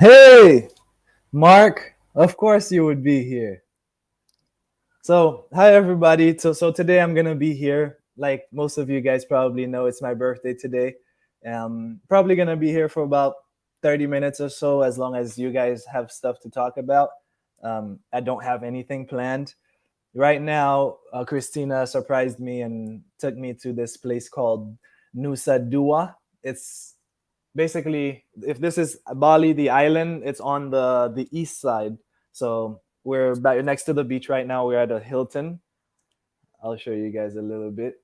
Hey, Mark, of course you would be here. So, hi everybody. So today I'm going to be here. Like most of you guys probably know, it's my birthday today. Probably going to be here for about 30 minutes or so, as long as you guys have stuff to talk about. I don't have anything planned. Right now, Christina surprised me and took me to this place called Nusa Dua. It's basically, if this is Bali, the island, it's on the east side. So we're back next to the beach right now. We're at a Hilton. I'll show you guys a little bit.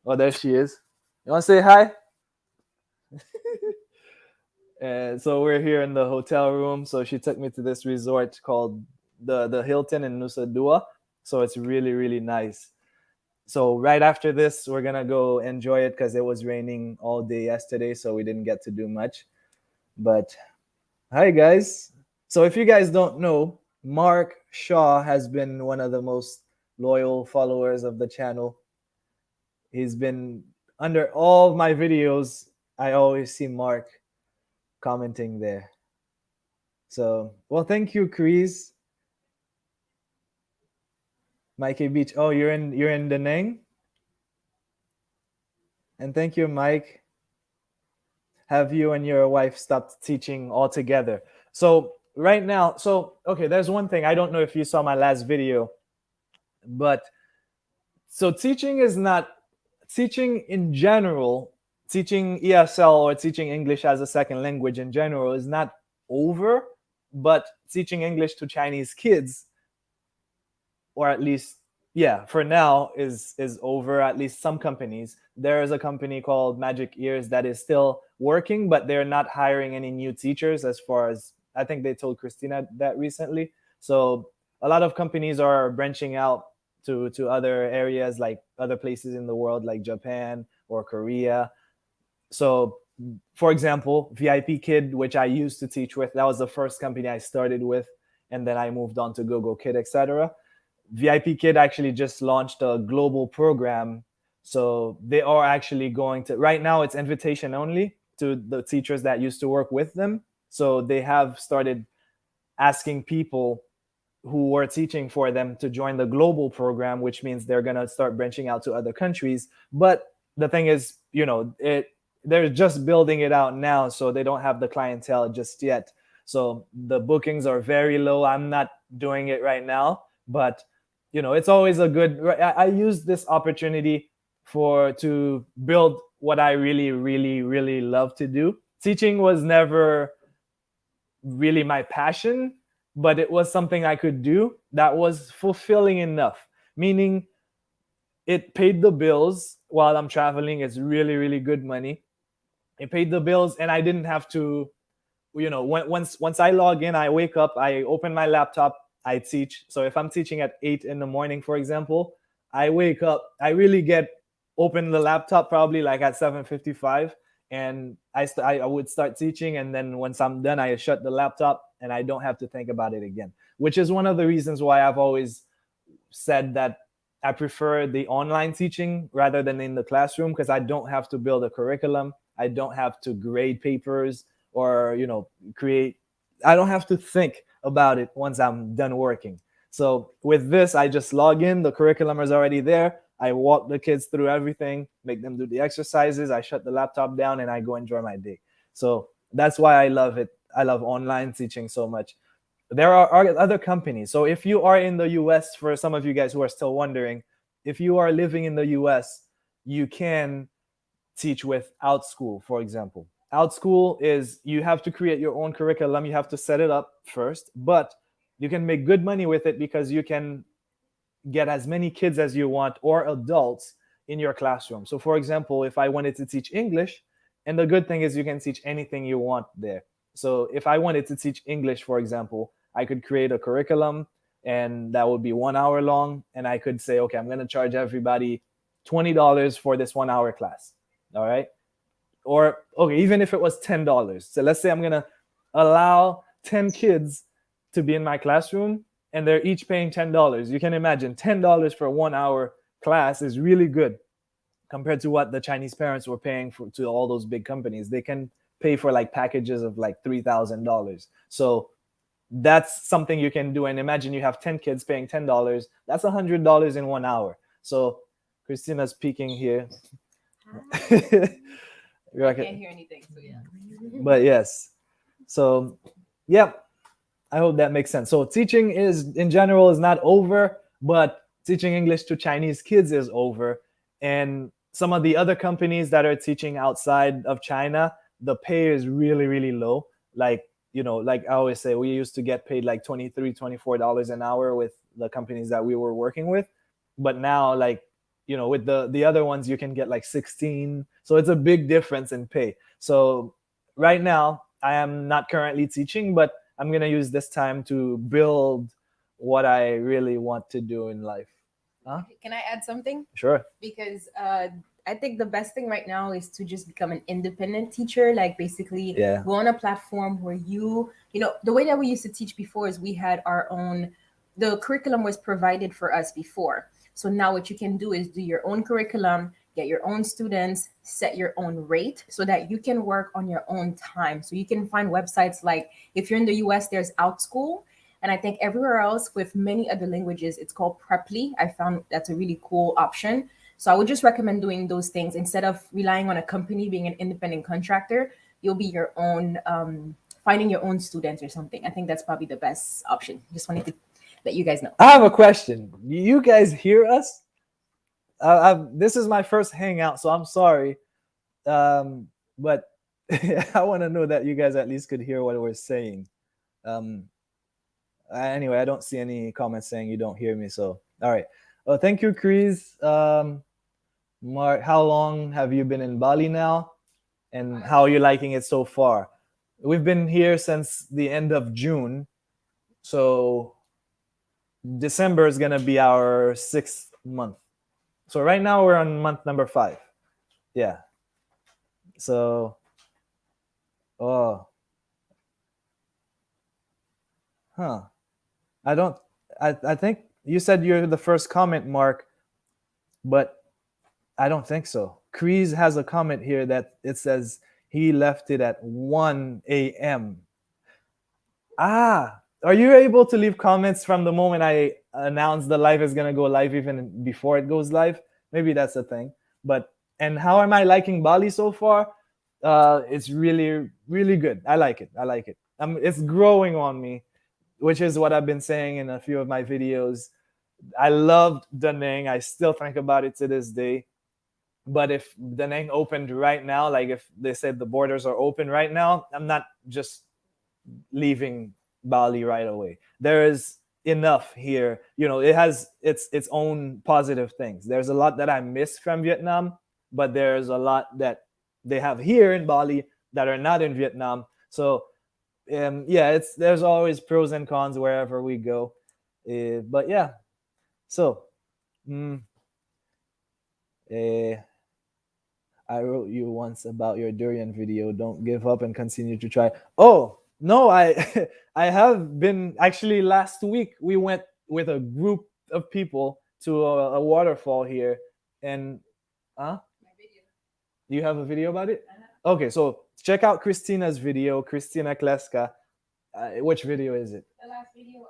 Oh, there she is. You want to say hi? And so we're here in the hotel room. So she took me to this resort called the Hilton in Nusa Dua. So it's really really nice. So right after this, we're gonna go enjoy it because it was raining all day yesterday, so we didn't get to do much. But hi, guys. So, if you guys don't know, Mark Shaw has been one of the most loyal followers of the channel. He's been under all of my videos. I always see Mark commenting there. So, well, thank you, Chris. Mikey Beach. Oh, you're in Da Nang, and thank you, Mike. Have you and your wife stopped teaching altogether? So right now, so okay, there's one thing. I don't know if you saw my last video, but so teaching is not teaching in general, teaching ESL or teaching English as a second language in general is not over, but teaching English to Chinese kids, or at least, yeah, for now is over. At least some companies. There is a company called Magic Ears that is still working, but they're not hiring any new teachers, as far as I think they told Christina that recently. So a lot of companies are branching out to other areas, like other places in the world, like Japan or Korea. So for example, VIP Kid, which I used to teach with, that was the first company I started with, and then I moved on to GoGo Kid, etc. VIP Kid actually just launched a global program. So they are actually going to, right now it's invitation only to the teachers that used to work with them. So they have started asking people who were teaching for them to join the global program, which means they're going to start branching out to other countries. But the thing is, they're just building it out now, so they don't have the clientele just yet. So the bookings are very low. I'm not doing it right now, but it's always a good. I use this opportunity for to build what I really, really, really love to do. Teaching was never really my passion, but it was something I could do that was fulfilling enough. Meaning, it paid the bills while I'm traveling. It's really, really good money. It paid the bills, and I didn't have to. Once I log in, I wake up, I open my laptop, I teach. So if I'm teaching at 8 in the morning, for example, I wake up, I really get open the laptop probably like at 7:55, and I would start teaching, and then once I'm done, I shut the laptop, and I don't have to think about it again. Which is one of the reasons why I've always said that I prefer the online teaching rather than in the classroom, because I don't have to build a curriculum. I don't have to grade papers or create. I don't have to think about it once I'm done working. So with this, I just log in. The curriculum is already there. I walk the kids through everything, make them do the exercises. I shut the laptop down and I go enjoy my day. So that's why I love it. I love online teaching so much. There are other companies. So if you are in the US, for some of you guys who are still wondering, if you are living in the US, you can teach with OutSchool, for example. OutSchool is, you have to create your own curriculum, you have to set it up first, but you can make good money with it because you can get as many kids as you want or adults in your classroom. So for example, if I wanted to teach English, and the good thing is you can teach anything you want there. So if I wanted to teach English, for example, I could create a curriculum, and that would be 1 hour long, and I could say, okay, I'm going to charge everybody $20 for this 1 hour class. All right. Or okay, even if it was $10. So let's say I'm gonna allow 10 kids to be in my classroom, and they're each paying $10. You can imagine $10 for a 1 hour class is really good compared to what the Chinese parents were paying to all those big companies. They can pay for like packages of like $3,000. So that's something you can do. And imagine you have 10 kids paying $10. That's $100 in 1 hour. So Christina's peeking here. I can't hear anything, so yeah. But yes. So yeah, I hope that makes sense. So teaching is in general is not over, but teaching English to Chinese kids is over. And some of the other companies that are teaching outside of China, the pay is really, really low. Like, like I always say, we used to get paid like $23, $24 an hour with the companies that we were working with. But now, like, with the other ones, you can get like 16. So it's a big difference in pay. So right now, I am not currently teaching, but I'm gonna use this time to build what I really want to do in life. Huh? Can I add something? Sure. Because I think the best thing right now is to just become an independent teacher. Like basically Yeah. go on a platform where the way that we used to teach before is we had our own, the curriculum was provided for us before. So now what you can do is do your own curriculum, get your own students, set your own rate so that you can work on your own time. So you can find websites like, if you're in the US, there's OutSchool. And I think everywhere else with many other languages, it's called Preply. I found that's a really cool option. So I would just recommend doing those things instead of relying on a company, being an independent contractor. You'll be your own, finding your own students or something. I think that's probably the best option. Just wanted to let you guys know. I have a question. You guys hear us? This is my first hangout, so I'm sorry. But I want to know that you guys at least could hear what we're saying. Anyway, I don't see any comments saying you don't hear me. So, all right. Well, thank you, Chris. Mark, how long have you been in Bali now? And how are you liking it so far? We've been here since the end of June. So December is going to be our 6th month. So right now we're on month number 5. Yeah. So, oh, huh. I think you said you're the first comment, Mark, but I don't think so. Kreese has a comment here that it says he left it at 1 a.m. Are you able to leave comments from the moment I announce the live is going to go live, even before it goes live? Maybe that's a thing. And how am I liking Bali so far? It's really, really good. I like it. It's growing on me, which is what I've been saying in a few of my videos. I loved Da Nang. I still think about it to this day. But if Da Nang opened right now, like if they said the borders are open right now, I'm not just leaving Bali right away. There is enough here. It has its own positive things. There's a lot that I miss from Vietnam, but there's a lot that they have here in Bali that are not in Vietnam. So yeah, there's always pros and cons wherever we go. But yeah, so I wrote you once about your durian video. Don't give up and continue to try. Oh no, I I have been actually. Last week we went with a group of people to a waterfall here, and My video. you have a video about it? Okay, so check out Christina's video, Christina Clesca. Which video is it? The last video.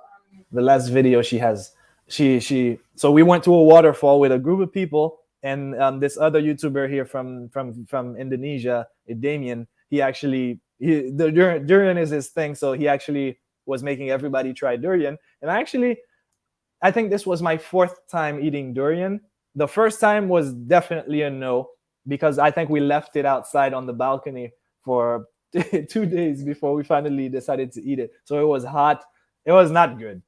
The last video she has. So we went to a waterfall with a group of people, and this other YouTuber here from Indonesia, Damien. The durian is his thing, so he actually was making everybody try durian. And I think this was my 4th time eating durian. The first time was definitely a no, because I think we left it outside on the balcony for 2 days before we finally decided to eat it. So it was hot. It was not good.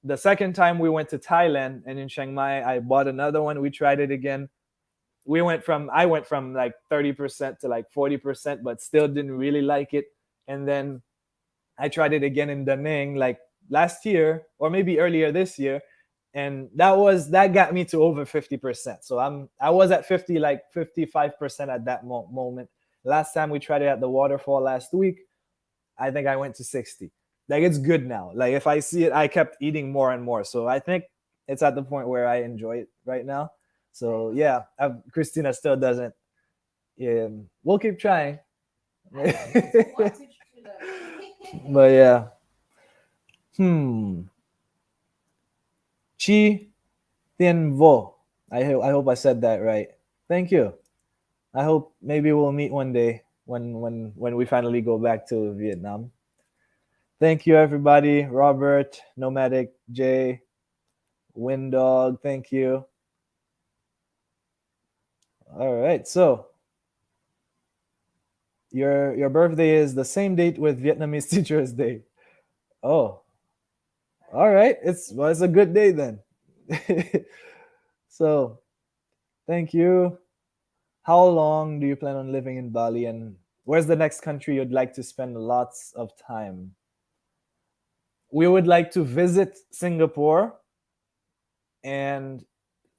The second time we went to Thailand, and in Chiang Mai, I bought another one. We tried it again. I went from like 30% to like 40%, but still didn't really like it. And then I tried it again in Da Nang like last year, or maybe earlier this year, and that got me to over 50%. So I was at 50, like 55% at that moment. Last time we tried it at the waterfall last week, I think I went to 60. Like, it's good now. Like, if I see it, I kept eating more and more. So I think it's at the point where I enjoy it right now. So yeah, Christina still doesn't. Yeah, we'll keep trying. But yeah. Hmm. Chi Tianvo. I hope I said that right. Thank you. I hope maybe we'll meet one day when we finally go back to Vietnam. Thank you everybody. Robert, Nomadic, Jay, Windog, thank you. All right. So your birthday is the same date with Vietnamese Teachers Day. Oh, all right. It's a good day then. So thank you. How long do you plan on living in Bali, and where's the next country you'd like to spend lots of time? We would like to visit Singapore and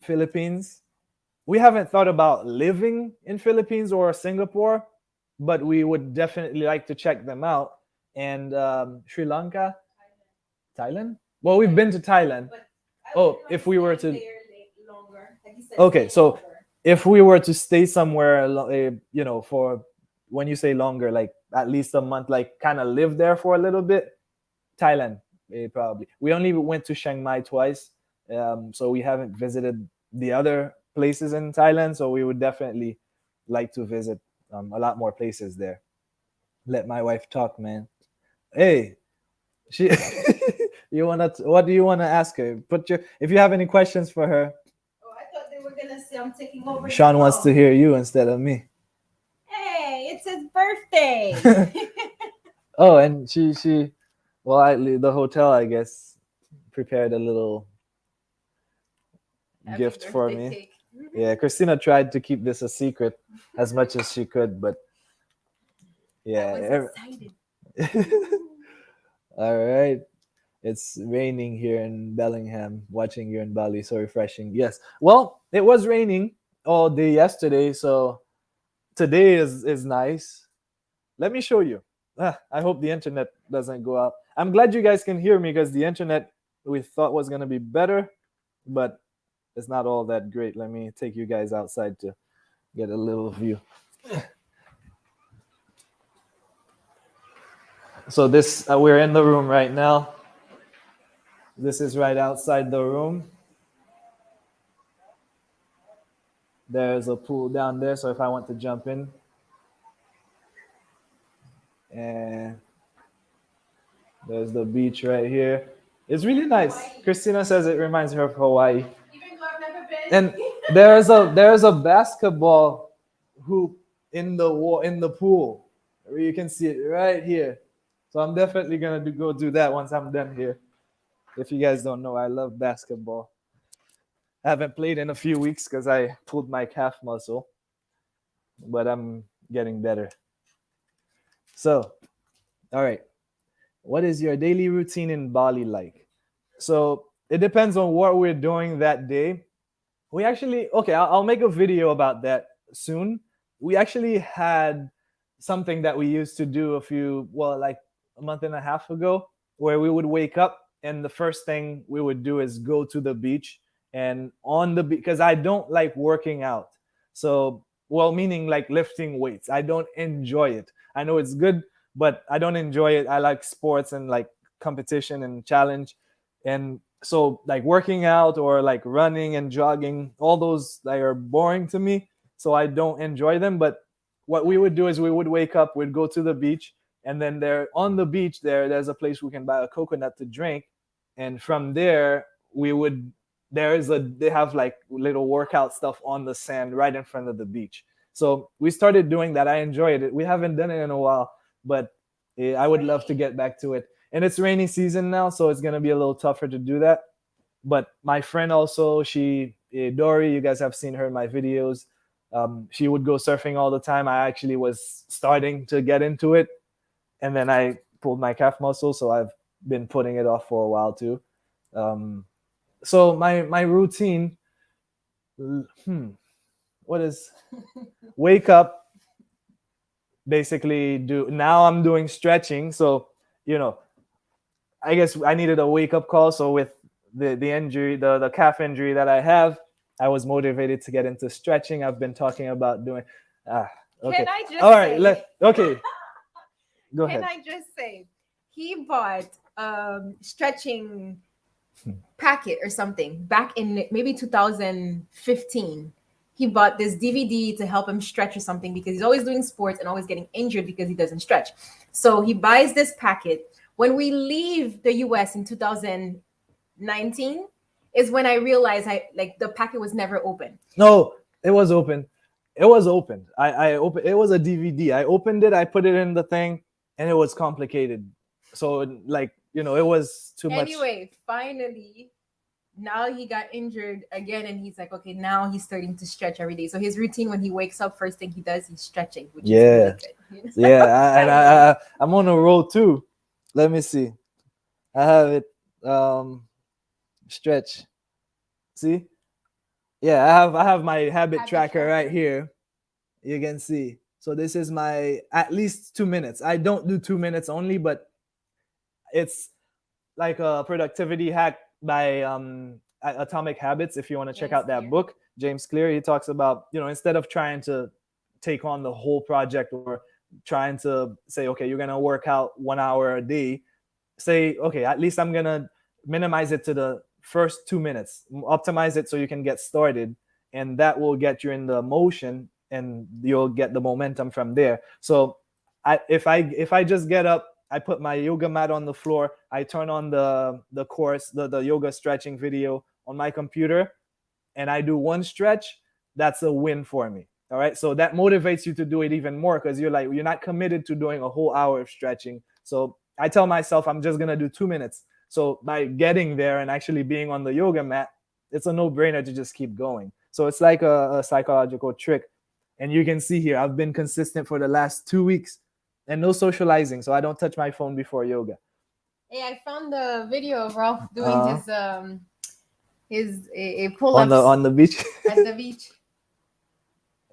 Philippines. We haven't thought about living in Philippines or Singapore, but we would definitely like to check them out. And Sri Lanka, Thailand. Well, we've been to Thailand. Oh, if we were to, okay, so if we were to stay somewhere, for when you say longer, like at least a month, like kind of live there for a little bit, Thailand, probably. We only went to Chiang Mai twice, so we haven't visited the other places in Thailand. So we would definitely like to visit a lot more places there. Let my wife talk, man. Hey, she. What do you wanna ask her? If you have any questions for her. Oh, I thought they were gonna say I'm taking over. Sean wants to hear you instead of me. Hey, it's his birthday. Oh, and the hotel, I guess, prepared a little gift for me. Cake. Yeah, Christina tried to keep this a secret as much as she could, but yeah. I was excited. All right. It's raining here in Bellingham. Watching you in Bali, so refreshing. Yes. Well, it was raining all day yesterday, so today is nice. Let me show you. I hope the internet doesn't go out. I'm glad you guys can hear me because the internet we thought was gonna be better, but it's not all that great. Let me take you guys outside to get a little view. So this we're in the room right now. This is right outside the room. There's a pool down there, so if I want to jump in, and there's the beach right here. It's really nice. Christina says it reminds her of Hawaii. Even though I've never been. And there's a basketball hoop in the pool. You can see it right here. So I'm definitely gonna go do that once I'm done here. If you guys don't know, I love basketball. I haven't played in a few weeks because I pulled my calf muscle, but I'm getting better. So, all right. What is your daily routine in Bali like? So it depends on what we're doing that day. We actually, okay, I'll make a video about that soon. We actually had something that we used to do like a month and a half ago, where we would wake up and the first thing we would do is go to the beach. And on the beach, because I don't like working out. So, well, meaning like lifting weights. I don't enjoy it. I know it's good, but I don't enjoy it. I like sports and like competition and challenge. And so like working out or like running and jogging, all those like are boring to me. So I don't enjoy them. But what we would do is we would wake up, we'd go to the beach, and then there on the beach there's a place we can buy a coconut to drink. And from there we would they have like little workout stuff on the sand right in front of the beach. So we started doing that. I enjoyed it. We haven't done it in a while, but I would love to get back to it. And it's rainy season now, so it's gonna be a little tougher to do that. But my friend also, Dory, you guys have seen her in my videos. She would go surfing all the time. I actually was starting to get into it, and then I pulled my calf muscle, so I've been putting it off for a while too. So my routine, what is wake up, basically now I'm doing stretching. So I guess I needed a wake up call. So with the injury, the calf injury that I have, I was motivated to get into stretching. I've been talking about doing okay. Can I just all right say, okay, Go Can ahead. I just say, he bought stretching packet or something back in maybe 2015. He bought this DVD to help him stretch or something because he's always doing sports and always getting injured because he doesn't stretch. So he buys this packet. When we leave the US in 2019 is when I realized I like the packet was never open. No, it was open. It was open. I opened. It was a DVD. I opened it. I put it in the thing, and it was complicated. So like it was too much. Anyway, finally, now he got injured again, and he's like, okay, now he's starting to stretch every day. So his routine when he wakes up, first thing he does, he's stretching, which is Yeah, really good. yeah. I'm on a roll too. Let me see. I have it. Stretch. See? Yeah, I have my habit tracker right here. You can see. So this is my at least 2 minutes. I don't do 2 minutes only, but it's like a productivity hack by Atomic Habits. If you want to check James out that Clear. book, James Clear, he talks about instead of trying to take on the whole project or trying to say, okay, you're gonna work out 1 hour a day. Say, okay, at least I'm gonna minimize it to the first 2 minutes, optimize it so you can get started, and that will get you in the motion, and you'll get the momentum from there. So, if I just get up, I put my yoga mat on the floor, I turn on the course, the yoga stretching video on my computer, and I do one stretch, that's a win for me. All right. So that motivates you to do it even more because you're not committed to doing a whole hour of stretching. So I tell myself I'm just gonna do 2 minutes. So by getting there and actually being on the yoga mat, it's a no-brainer to just keep going. So it's like a psychological trick. And you can see here, I've been consistent for the last 2 weeks and no socializing. So I don't touch my phone before yoga. Hey, I found the video of Ralph doing Uh-huh. his On pull-ups the beach. at the beach.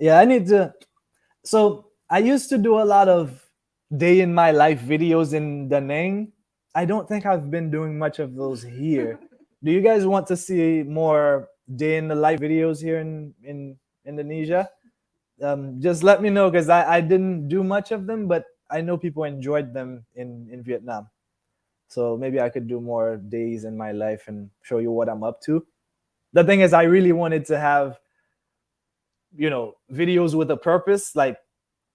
Yeah, I need to. So I used to do a lot of day in my life videos in Da Nang. I don't think I've been doing much of those here. Do you guys want to see more day in the life videos here in Indonesia? Just let me know because I didn't do much of them, but I know people enjoyed them in Vietnam. So maybe I could do more days in my life and show you what I'm up to. The thing is, I really wanted to have videos with a purpose. Like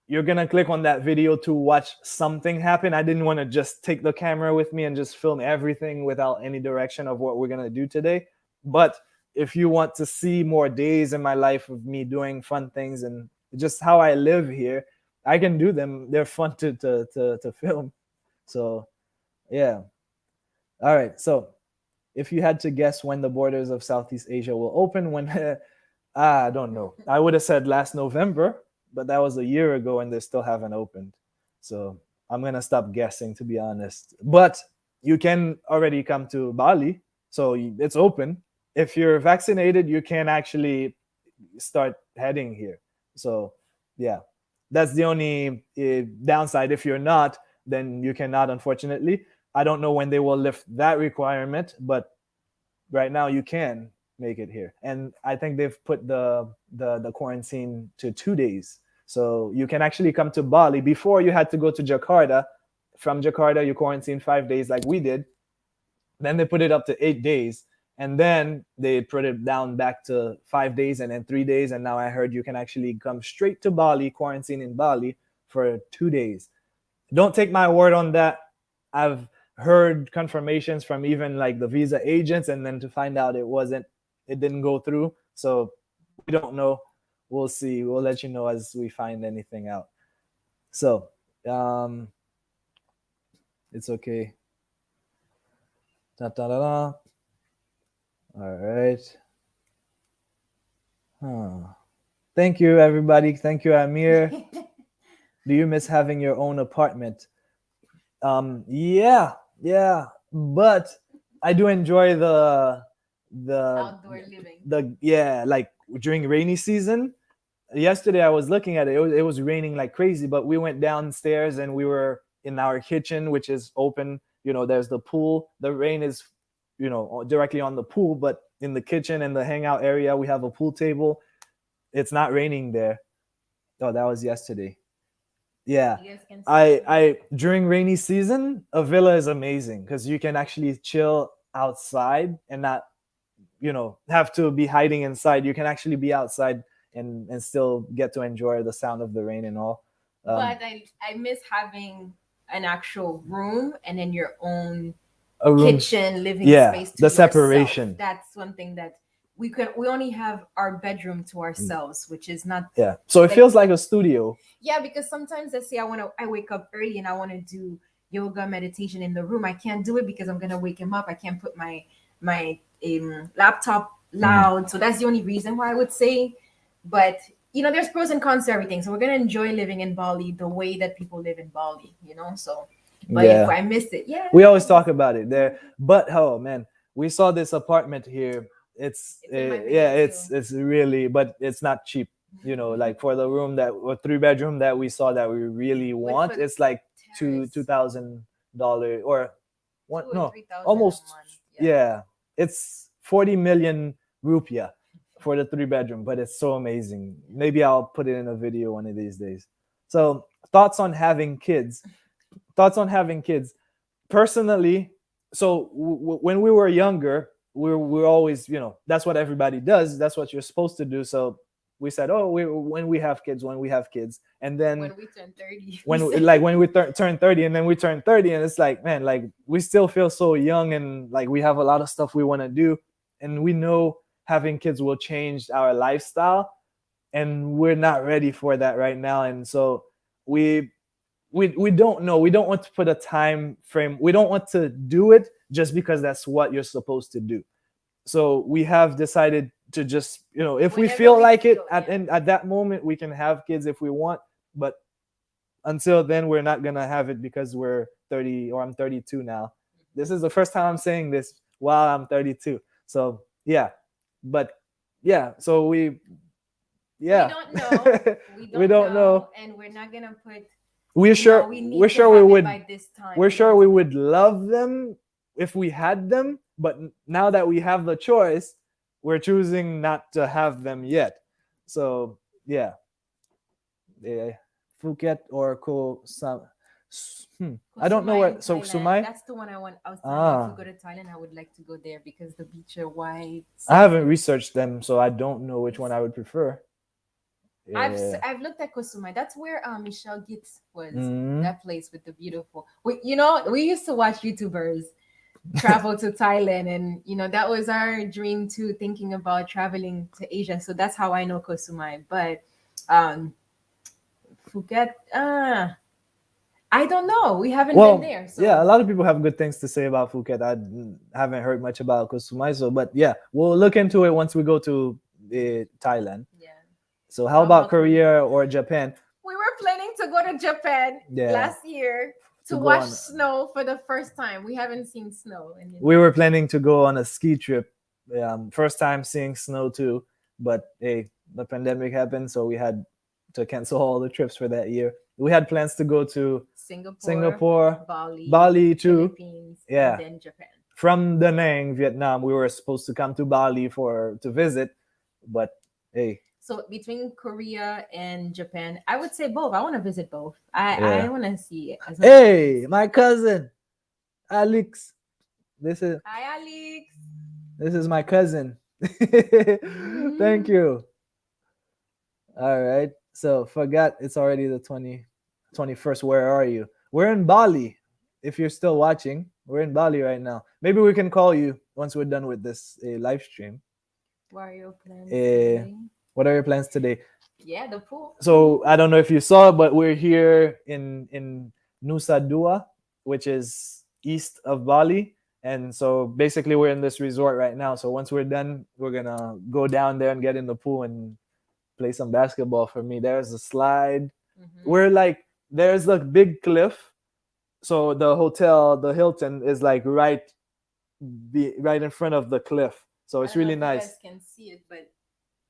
you're gonna click on that video to watch something happen. I didn't want to just take the camera with me and just film everything without any direction of what we're gonna do today. But if you want to see more days in my life of me doing fun things and just how I live here, I can do them. They're fun to film. So yeah. All right. So if you had to guess when the borders of Southeast Asia will open, when I don't know. I would have said last November, but that was a year ago and they still haven't opened. So I'm gonna stop guessing to be honest. But you can already come to Bali, so it's open. If you're vaccinated, you can actually start heading here. So yeah, that's the only downside. If you're not, then you cannot, unfortunately. I don't know when they will lift that requirement, but right now you can make it here, and I think they've put the quarantine to 2 days, so you can actually come to Bali. Before you had to go to Jakarta. From Jakarta you quarantine 5 days like we did, then they put it up to 8 days, and then they put it down back to 5 days and then 3 days, and now I heard you can actually come straight to Bali, quarantine in Bali for 2 days. Don't take my word on that. I've heard confirmations from even like the visa agents, and then to find out it didn't go through. So we don't know. We'll see. We'll let you know as we find anything out. So it's okay. Da, da, da, da. All right. Thank you, everybody. Thank you, Amir. Do you miss having your own apartment? Yeah, but I do enjoy the Outdoor living. like during rainy season. Yesterday I was looking at it. It was raining like crazy, but we went downstairs and we were in our kitchen, which is open. There's the pool. The rain is, directly on the pool, but in the kitchen and the hangout area, we have a pool table. It's not raining there. Oh, that was yesterday. Yeah. You guys can see. I during rainy season, a villa is amazing because you can actually chill outside and not, have to be hiding inside. You can actually be outside and still get to enjoy the sound of the rain and all. Um, But I miss having an actual room and then your own a room, kitchen, living yeah, space to the yourself. separation. That's one thing that we only have our bedroom to Mm. ourselves, which is not Yeah, so it like, feels like a studio. yeah, because sometimes let's say I wake up early and I want to do yoga meditation in the room. I can't do it because I'm gonna wake him up. I can't put my laptop Mhm. loud. So that's the only reason why I would say. But there's pros and cons to everything. So we're gonna enjoy living in Bali the way that people live in Bali. So, but if Yeah, I miss it, yeah, we always talk about it there, but oh man, we saw this apartment here. It's it's in my yeah, video too. it's really, but it's not cheap. Like for the room that or 3 bedroom that we saw that we really With want, for it's like two terrace, $2,000 or one, two or no, 3,000 a almost, month. Yeah. yeah, it's 40 million rupiah for the 3 bedroom, but it's so amazing. Maybe I'll put it in a video one of these days. So thoughts on having kids personally. So when we were younger, we're always, that's what everybody does, that's what you're supposed to do. So we said, oh, when we have kids, and then When we turn 30, we when said, like when we turn 30, and then we turn 30, and it's like, man, like we still feel so young, and like we have a lot of stuff we want to do, and we know having kids will change our lifestyle, and we're not ready for that right now. And so we we don't know, we don't want to put a time frame, we don't want to do it just because that's what you're supposed to do. So we have decided to just, if we whenever feel we like it feel, at yeah. at that moment, we can have kids if we want. But until then, we're not gonna have it because we're 30, or I'm 32 now. This is the first time I'm saying this while I'm 32. So yeah, but yeah, so We yeah, don't know. We we don't don't know. know, and we're not gonna put. we're sure We we're need to sure we have it would by this we're time. sure we would love them if we had them, but now that we have the choice, we're choosing not to have them yet. So yeah, yeah. Phuket or Koh Sam. Koh I don't know Samui where. in So Thailand. Sumai. That's the one I want. I was telling you, if we Ah, go to Thailand, I would like to go there because the beach are white, I haven't sand. researched them, so I don't know which one It's, I would prefer. Yeah. I've looked at Koh Samui. That's where Michelle Gitz was. Mm-hmm. That place with the beautiful. We used to watch YouTubers travel to Thailand, and that was our dream too. Thinking about traveling to Asia, so that's how I know Koh Samui. But um, Phuket, I don't know. We haven't been Well, there, yeah, a so lot of people have good things to say about Phuket. I haven't heard much about Koh Samui, so but yeah, we'll look into it once we go to Thailand. yeah. So how How about about Korea? Korea or Japan? We were planning to go to Japan Yeah, last year to to go watch on. snow for the first time. We haven't seen snow, and We were planning to go on a ski trip. First time seeing snow too, but hey, the pandemic happened, so we had to cancel all the trips for that year. We had plans to go to Singapore, Singapore, Bali, Bali too. Philippines, and Yeah, then Japan. from Da Nang, Vietnam, we were supposed to come to Bali for to visit, but hey, So between Korea and Japan, I would say both. I want to visit both. I yeah. want to see as much Hey, things. my cousin, Alex. This is Hi, Alex. this is my cousin. Thank Mhm. you. All right. So forgot it's already the 21st. Where are you? We're in Bali. If you're still watching, we're in Bali right now. Maybe we can call you once we're done with this live stream. What are your plans Uh, today? what are your plans today? Yeah, the pool. So I don't know if you saw, but we're here in Nusa Dua, which is east of Bali. And so basically we're in this resort right now. So once we're done, we're gonna go down there and get in the pool and play some basketball. For me, there's a slide. Hmm. We're like there's a big cliff. So the hotel, the Hilton, is like right in front of the cliff. So I it's don't know really if you guys nice. can see it, but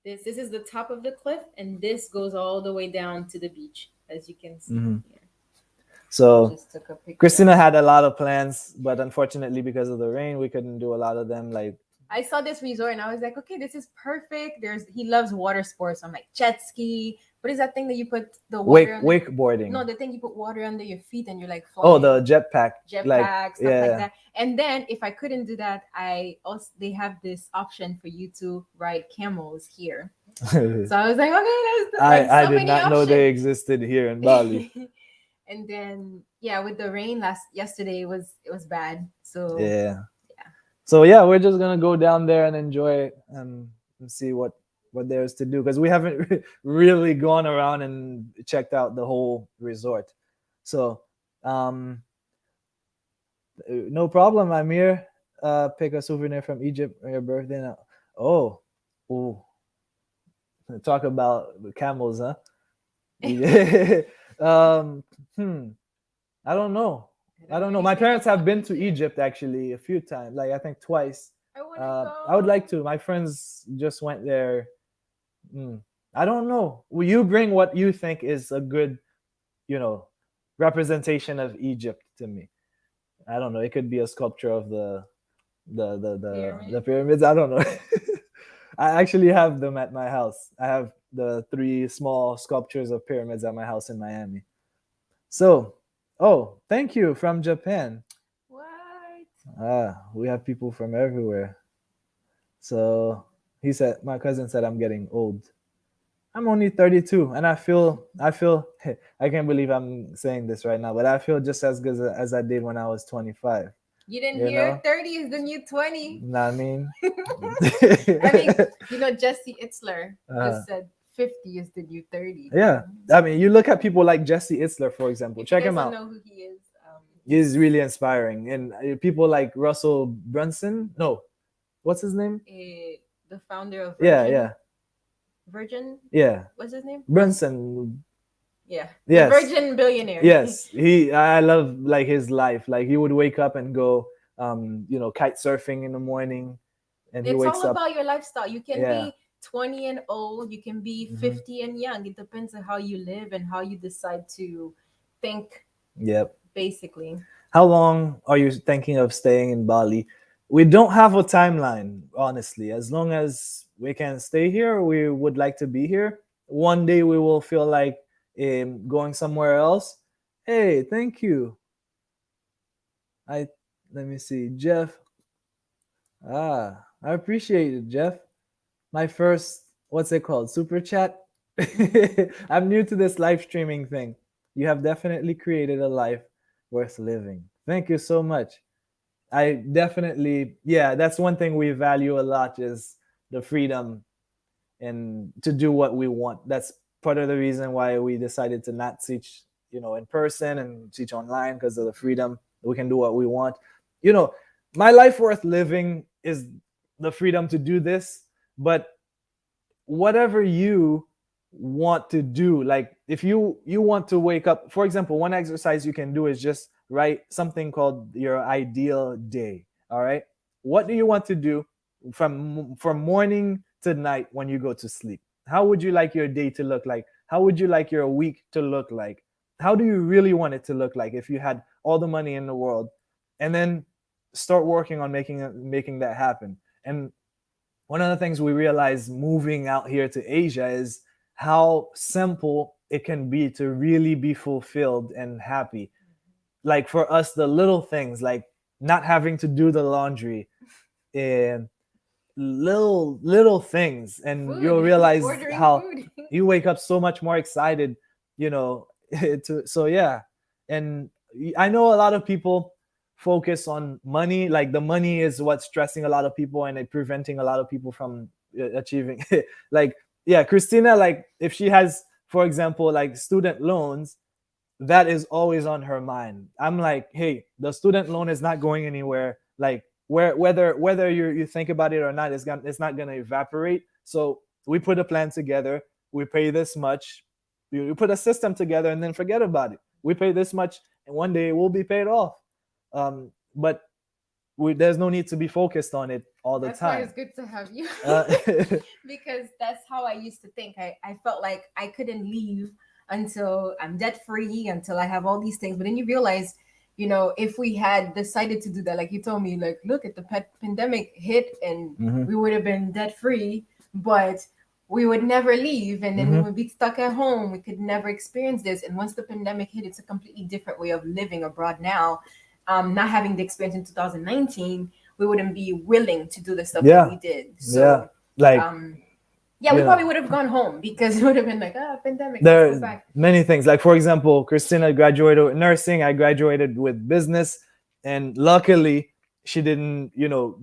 this is the top of the cliff, and this goes all the way down to the beach, as you can see Mhm. here. I So just took a picture. Christina had a lot of plans, but unfortunately, because of the rain, we couldn't do a lot of them. Like I saw this resort and I was like, okay, this is perfect. He loves water sports. I'm like jet ski. What is that thing that you put the water under? No, Wakeboarding. the thing you put water under your feet and you're like Oh, flying. the jetpack. Like, Jetpack, stuff like yeah. that. And then if I couldn't do that, I also they have this option for you to ride camels here. So I was like, okay, that's like I so did many not know they options. existed here in Bali. And then yeah, with the rain yesterday it was bad. So Yeah. yeah. So yeah, we're just gonna go down there and enjoy it and see what there's to do because we haven't really gone around and checked out the whole resort. So um, no problem. I'm here. Pick a souvenir from Egypt on your birthday now. Oh, ooh, talk about the camels, huh? um, hmm. I don't know. I don't know. My parents have been to Egypt actually a few times, like I think twice. I want to I would like go. to. My friends just went there. Hmm. I don't know. Will you bring what you think is a good, you know, representation of Egypt to me? I don't know. It could be a sculpture of the Pyramid. pyramids. I don't know. I actually have them at my house. I have the three small sculptures of pyramids at my house in Miami. So, oh, thank you from Japan. What? Ah, we have people from everywhere. So he said, my cousin said I'm getting old. I'm only 32, and I feel, I can't believe I'm saying this right now, but I feel just as good as I did when I was 25. You didn't You hear know, 30 is the new 20. know what I mean? I mean, Jesse Itzler uh, just said 50 is the new 30. yeah, I mean, you look at people like Jesse Itzler, for example. If you Check guys him don't out. know who he is, He's really inspiring, and people like Russell Brunson. No, what's his name? the founder of Yeah, yeah, Virgin, yeah. what's his name? Brunson. Yeah, the Yes, Virgin billionaire. yes. I love like his life. Like he would wake up and go, kite surfing in the morning, and he It's wakes all up. about your lifestyle. You can Yeah. be 20 and old, you can be Hmm. 50 and young. It depends on how you live and how you decide to think, Yep. basically. How long are you thinking of staying in Bali? We don't have a timeline, honestly. As long as we can stay here, we would like to be here. One day we will feel like going somewhere else. Hey, thank you. I Let me see, Jeff. I appreciate it, Jeff. My first, what's it called? Super chat. I'm new to this live streaming thing. You have definitely created a life worth living. Thank you so much. I definitely, yeah, that's one thing we value a lot is the freedom and to do what we want. That's part of the reason why we decided to not teach, in person and teach online because of the freedom. We can do what we want. You know, my life worth living is the freedom to do this, but whatever you want to do, like if you want to wake up, for example, one exercise you can do is just write something called your ideal day. All right, what do you want to do from morning to night when you go to sleep? How would you like your day to look like? How would you like your week to look like? How do you really want it to look like if you had all the money in the world? And then start working on making that happen. And one of the things we realized moving out here to Asia is how simple it can be to really be fulfilled and happy. Like for us, the little things like not having to do the laundry and little things, and you'll Food, realize ordering how food. you wake up so much more excited, you know. So yeah, and I know a lot of people focus on money, like the money is what's stressing a lot of people and it preventing a lot of people from achieving like, yeah, Christina, like if she has, for example, like student loans, that is always on her mind. I'm like, hey, the student loan is not going anywhere. Like whether you think about it or not, it's not gonna evaporate. So we put a plan together. We pay this much. We put a system together and then forget about it. We pay this much, and one day it will be paid off. But there's no need to be focused on it all the That's why time. it's good to have you. Uh, Because that's how I used to think. I felt like I couldn't leave until I'm debt free, until I have all these things. But then you realize if we had decided to do that, like you told me, like, look at the pandemic hit and Mm-hmm. we would have been debt free, but we would never leave and then we Mm-hmm. would be stuck at home. We could never experience this. And once the pandemic hit, it's a completely different way of living abroad now. Not having the experience in 2019, we wouldn't be willing to do the stuff that Yeah. we did. Yeah. So, Like, um, yeah, we you know, probably would have gone home because it would have been like, pandemic, let's there go are back. many things. Like, for example, Christina graduated with nursing. I graduated with business. And luckily, she didn't,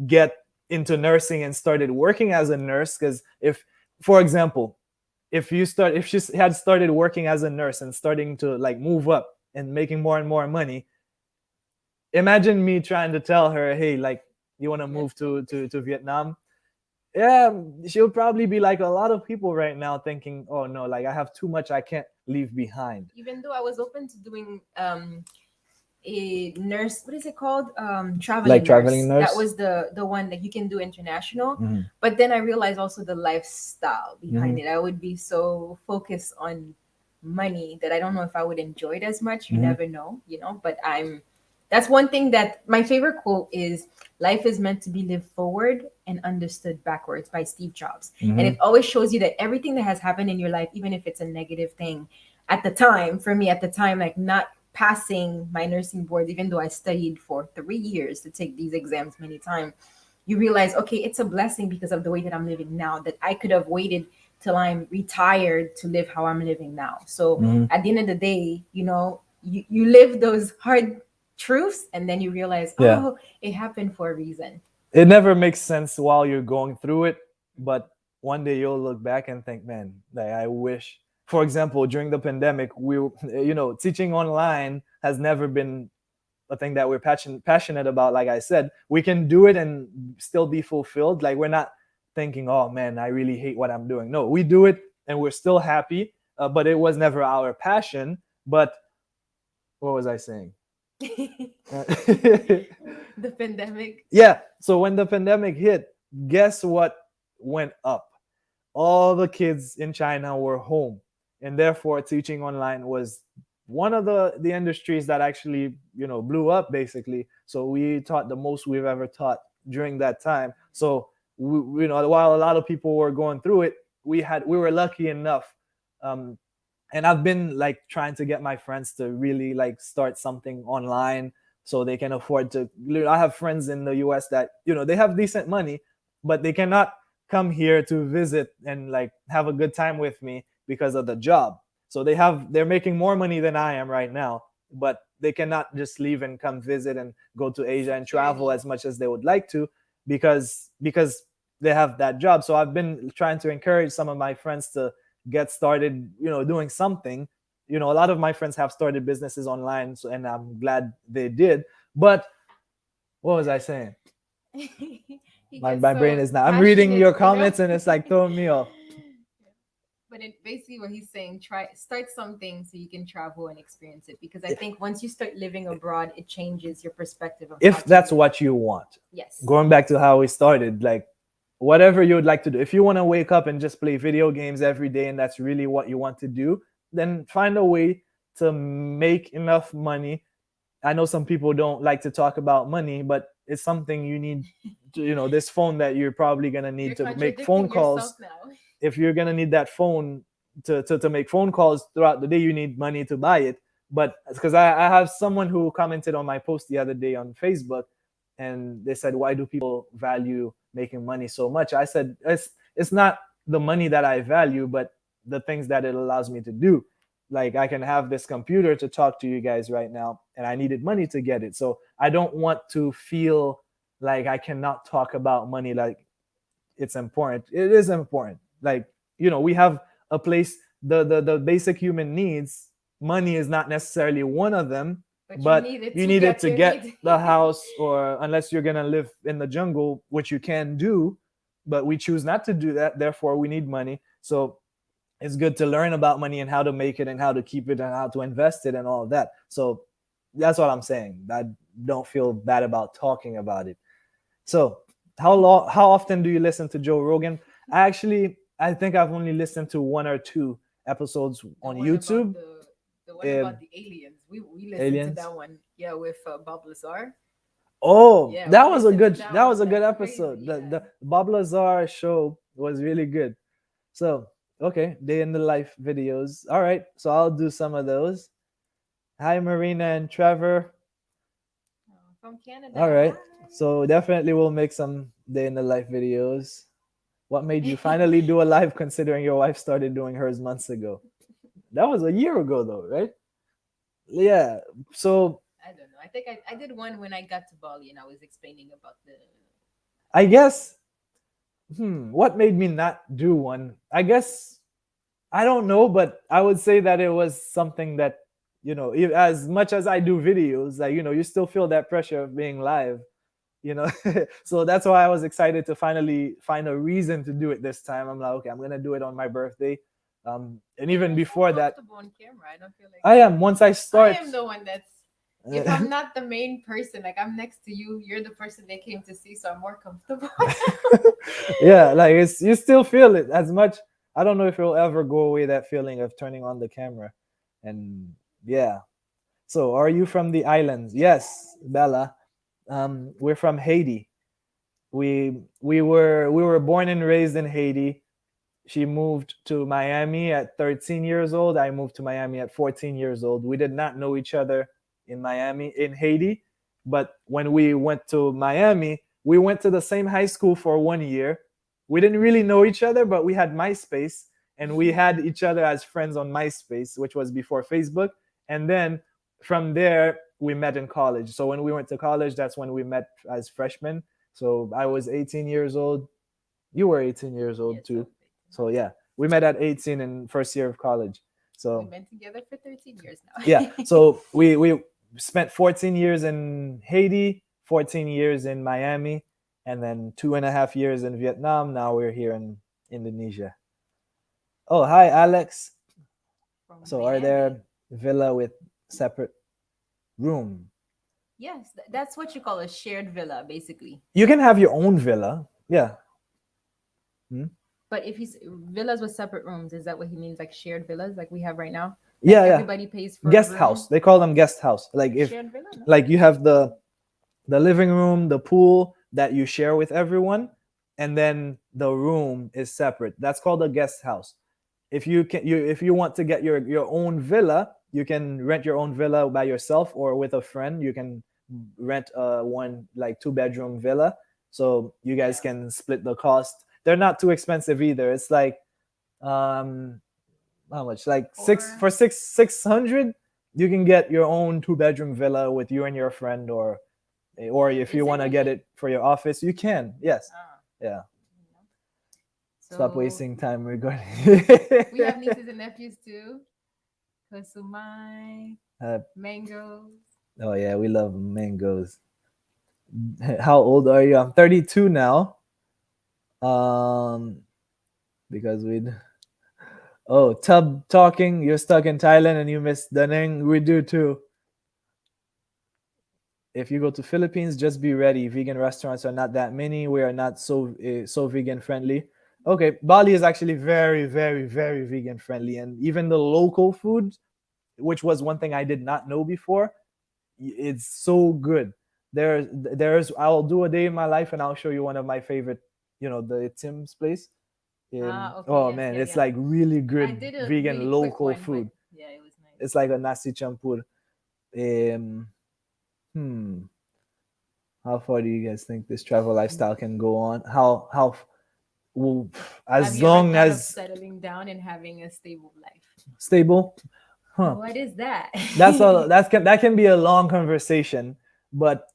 get into nursing and started working as a nurse. Because if, for example, if she had started working as a nurse and starting to like move up and making more and more money, imagine me trying to tell her, hey, like, you want to Let's move go. to Vietnam. Yeah, she'll probably be like a lot of people right now thinking, oh no, like I have too much I can't leave behind. Even though I was open to doing a nurse, what is it called, Like traveling traveling nurse, that nurse. was the one that you can do international. Hmm. But then I realized also the lifestyle Hmm. behind it. I would be so focused on money that I don't know if I would enjoy it as much. You Hmm. never know, but that's one thing that my favorite quote is, life is meant to be lived forward and understood backwards, by Steve Jobs. And Hmm. it always shows you that everything that has happened in your life, even if it's a negative thing, at the time, for me at the time, like not passing my nursing boards, even though I studied for 3 years to take these exams many times, you realize, okay, it's a blessing because of the way that I'm living now, that I could have waited till I'm retired to live how I'm living now. So Hmm. at the end of the day, you live those hard truths and then you realize, Yeah, oh, it happened for a reason. it never makes sense while you're going through it, but one day you'll look back and think, man, like I wish. For example, during the pandemic, teaching online has never been a thing that we're passionate about. Like I said, we can do it and still be fulfilled. Like we're not thinking, oh man, I really hate what I'm doing. No, we do it and we're still happy. But it was never our passion. But what was I saying? The pandemic. Yeah. So when the pandemic hit, guess what went up? All the kids in China were home, and therefore teaching online was one of the industries that actually blew up basically. So we taught the most we've ever taught during that time. So while a lot of people were going through it, we were lucky enough. Um, and I've been like trying to get my friends to really like start something online so they can afford to. I have friends in the US that they have decent money, but they cannot come here to visit and like have a good time with me because of the job. So they're making more money than I am right now, but they cannot just leave and come visit and go to Asia and travel Security. as much as they would like to because they have that job. So I've been trying to encourage some of my friends to get started, doing something. A lot of my friends have started businesses online, so and I'm glad they did. But what was I saying? He My, gets my brain so is not. I'm reading passionate, your comments and it's like throwing me off. But basically, what he's saying, try start something so you can travel and experience it. Because I think once you start living abroad, it changes your perspective of how If to that's live. what you want, Yes. going back to how we started, like whatever you would like to do. If you want to wake up and just play video games every day and that's really what you want to do, then find a way to make enough money. I know some people don't like to talk about money, but it's something you need to, this phone that you're probably going to You're need to make phone contradicting yourself calls. now. If you're going to need that phone to make phone calls throughout the day, you need money to buy it. But because I have someone who commented on my post the other day on Facebook, and they said, why do people value making money so much? I said, it's not the money that I value, but the things that it allows me to do. Like I can have this computer to talk to you guys right now, and I needed money to get it. So I don't want to feel like I cannot talk about money like it's important. It is important. Like, we have a place, the basic human needs. Money is not necessarily one of them, But you but need it you to need it get to your get need. the house, or unless you're gonna live in the jungle, which you can do, but we choose not to do that. Therefore, we need money. So it's good to learn about money and how to make it and how to keep it and how to invest it and all of that. So that's what I'm saying. I don't feel bad about talking about it. So how often do you listen to Joe Rogan? I think I've only listened to one or two episodes The on one about YouTube. the what about the aliens? We listened to Aliens. that one. Yeah, with Bob Lazar. Oh, Yeah, we listened to that that was one a good like crazy. episode. Yeah. The Bob Lazar show was really good. So okay, day in the life videos. All right, so I'll do some of those. Hi, Marina and Trevor. Oh, from Canada. All right, Hi. so definitely we'll make some day in the life videos. What made you finally do a live considering your wife started doing hers months ago? That was a year ago though, right? Yeah. So I don't know. I think I did one when I got to Bali and I was explaining about the. I guess what made me not do one? I guess I don't know, but I would say that it was something that, as much as I do videos, like, you still feel that pressure of being live, you know. So that's why I was excited to finally find a reason to do it this time. I'm like, okay, I'm gonna do it on my birthday. And You even don't sound before that, comfortable on camera. I don't feel like I am once I I start. am the one that's. If I'm not the main person, like I'm next to you, you're the person they came to see, so I'm more comfortable. Yeah, like you still feel it as much. I don't know if it'll ever go away, that feeling of turning on the camera. And yeah. So are you from the islands? Yes, Bella. We're from Haiti. We were born and raised in Haiti. She moved to Miami at 13 years old. I moved to Miami at 14 years old. We did not know each other in Haiti, but when we went to Miami, we went to the same high school for 1 year. We didn't really know each other, but we had MySpace and we had each other as friends on MySpace, which was before Facebook. And then from there, we met in college. So when we went to college, that's when we met as freshmen. So I was 18 years old. You were 18 years old Yes, I too. was 18 So also. yeah, we met at 18 in first year of college. We've So been together for 13 years now. yeah, so we spent 14 years in Haiti, 14 years in Miami, and then 2.5 years in Vietnam. Now we're here in Indonesia. Oh, hi, Alex. From So are Miami. there villa with separate room? Yes, that's what you call a shared villa, basically. You can have your own villa. Yeah. Hmm? But if he's villas with separate rooms, is that what he means? Like shared villas, like we have right now? Like Yeah, yeah. everybody pays for a Guest room? house. They call them guest house. Like if Shared villa? No. like you have the living room, the pool that you share with everyone, and then the room is separate. That's called a guest house. If you want to get your own villa, you can rent your own villa by yourself or with a friend. You can rent one like 2 bedroom villa, so you guys Yeah. can split the cost. They're not too expensive either. It's like um how much? Like Or 600. You can get your own 2 bedroom villa with you and your friend, or if you is it want to get really? it for your office, you can. Yes. Ah, Yeah. no. Stop So wasting time regarding. we have nieces and nephews too. Kasumai, uh, mangoes. oh yeah, we love mangoes. How old are you? I'm 32 now. Um, because we. Oh, Tub talking. You're stuck in Thailand and you miss Danang. We do too. If you go to Philippines, just be ready. Vegan restaurants are not that many. We are not so vegan friendly. Okay, Bali is actually very, very, very vegan friendly, and even the local food, which was one thing I did not know before, it's so good. There's I'll do a day in my life, and I'll show you one of my favorite, the Tim's place. Ah, okay, Oh yes, man, yeah, it's yeah. like really I good did a really vegan quick local one, but food. yeah, it was nice. It's like a nasi champur. Um, hmm. How far do you guys think this travel lifestyle can go on? Well, Have as you ever long thought of as settling down and having a stable life? stable? Huh. What is that? That can be a long conversation, but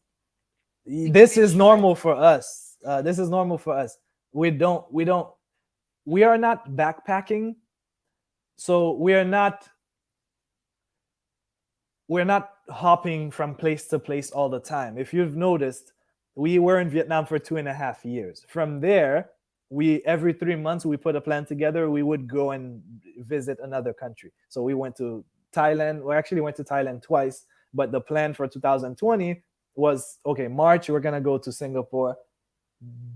To keep this it is short, normal for us. This is normal for us. We are not backpacking, so we're not hopping from place to place all the time. If you've noticed, we were in Vietnam for 2.5 years. From there, we every 3 months we put a plan together. We would go and visit another country. So we went to Thailand. We actually went to Thailand twice, but the plan for 2020 was okay. March we're gonna go to Singapore.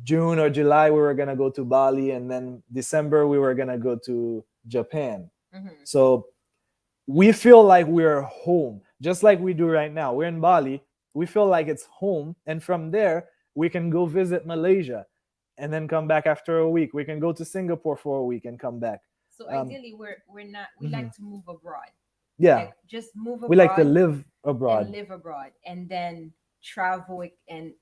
June or July we were gonna go to Bali, and then December we were gonna go to Japan. hmm So we feel like we're home, just like we do right now. We're in Bali. We feel like it's home, and from there we can go visit Malaysia, and then come back after a week. We can go to Singapore for a week and come back. So Um, ideally, we're not we mhm. like to move abroad, Yeah, like just move we like to abroad live and abroad. live abroad, and then travel and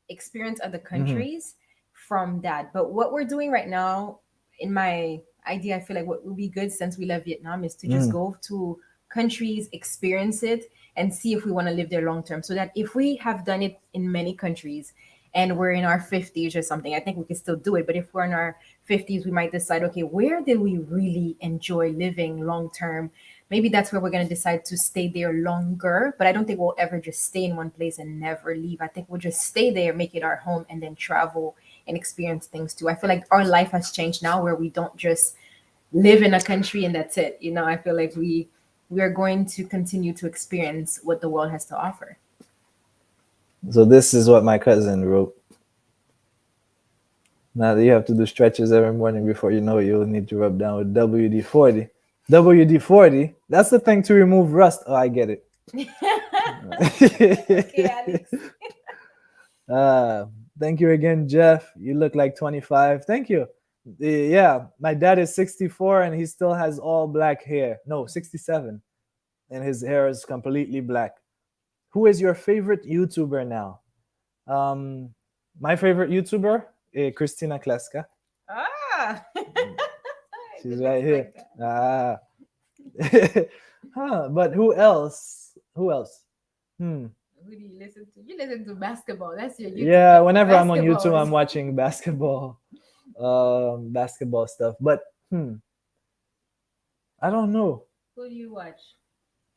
experience other Hmm. countries from that. But what we're doing right now, in my idea, I feel like what would be good since we love Vietnam is to just Hmm. go to countries, experience it, and see if we want to live there long term. So that if we have done it in many countries and we're in our 50s or something, I think we can still do it. But if we're in our 50s, we might decide, okay, where did we really enjoy living long term? Maybe that's where we're going to decide to stay there longer. But I don't think we'll ever just stay in one place and never leave. I think we'll just stay there, make it our home, and then travel and experience things too. I feel like our life has changed now where we don't just live in a country and that's it. I feel like we are going to continue to experience what the world has to offer. So this is what my cousin wrote. Now that you have to do stretches every morning before you know it, you'll need to rub down with WD-40. WD-40, that's the thing to remove rust. Oh, I get Okay, Alex. it. uh, Thank you again, Jeff. You look like 25. Thank you. Yeah, my dad is 64 and he still has all black hair. No, 67. And his hair is completely black. Who is your favorite YouTuber now? Um, my favorite YouTuber, Christina Clesca. Ah, I She's didn't right here. expect that. Ah. Huh, but who else? Who else? Hmm. Who do you listen to? You listen to basketball. That's your YouTube Yeah, channel. whenever I'm on Basketball YouTube, is I'm watching basketball stuff. But I don't know. who do you watch?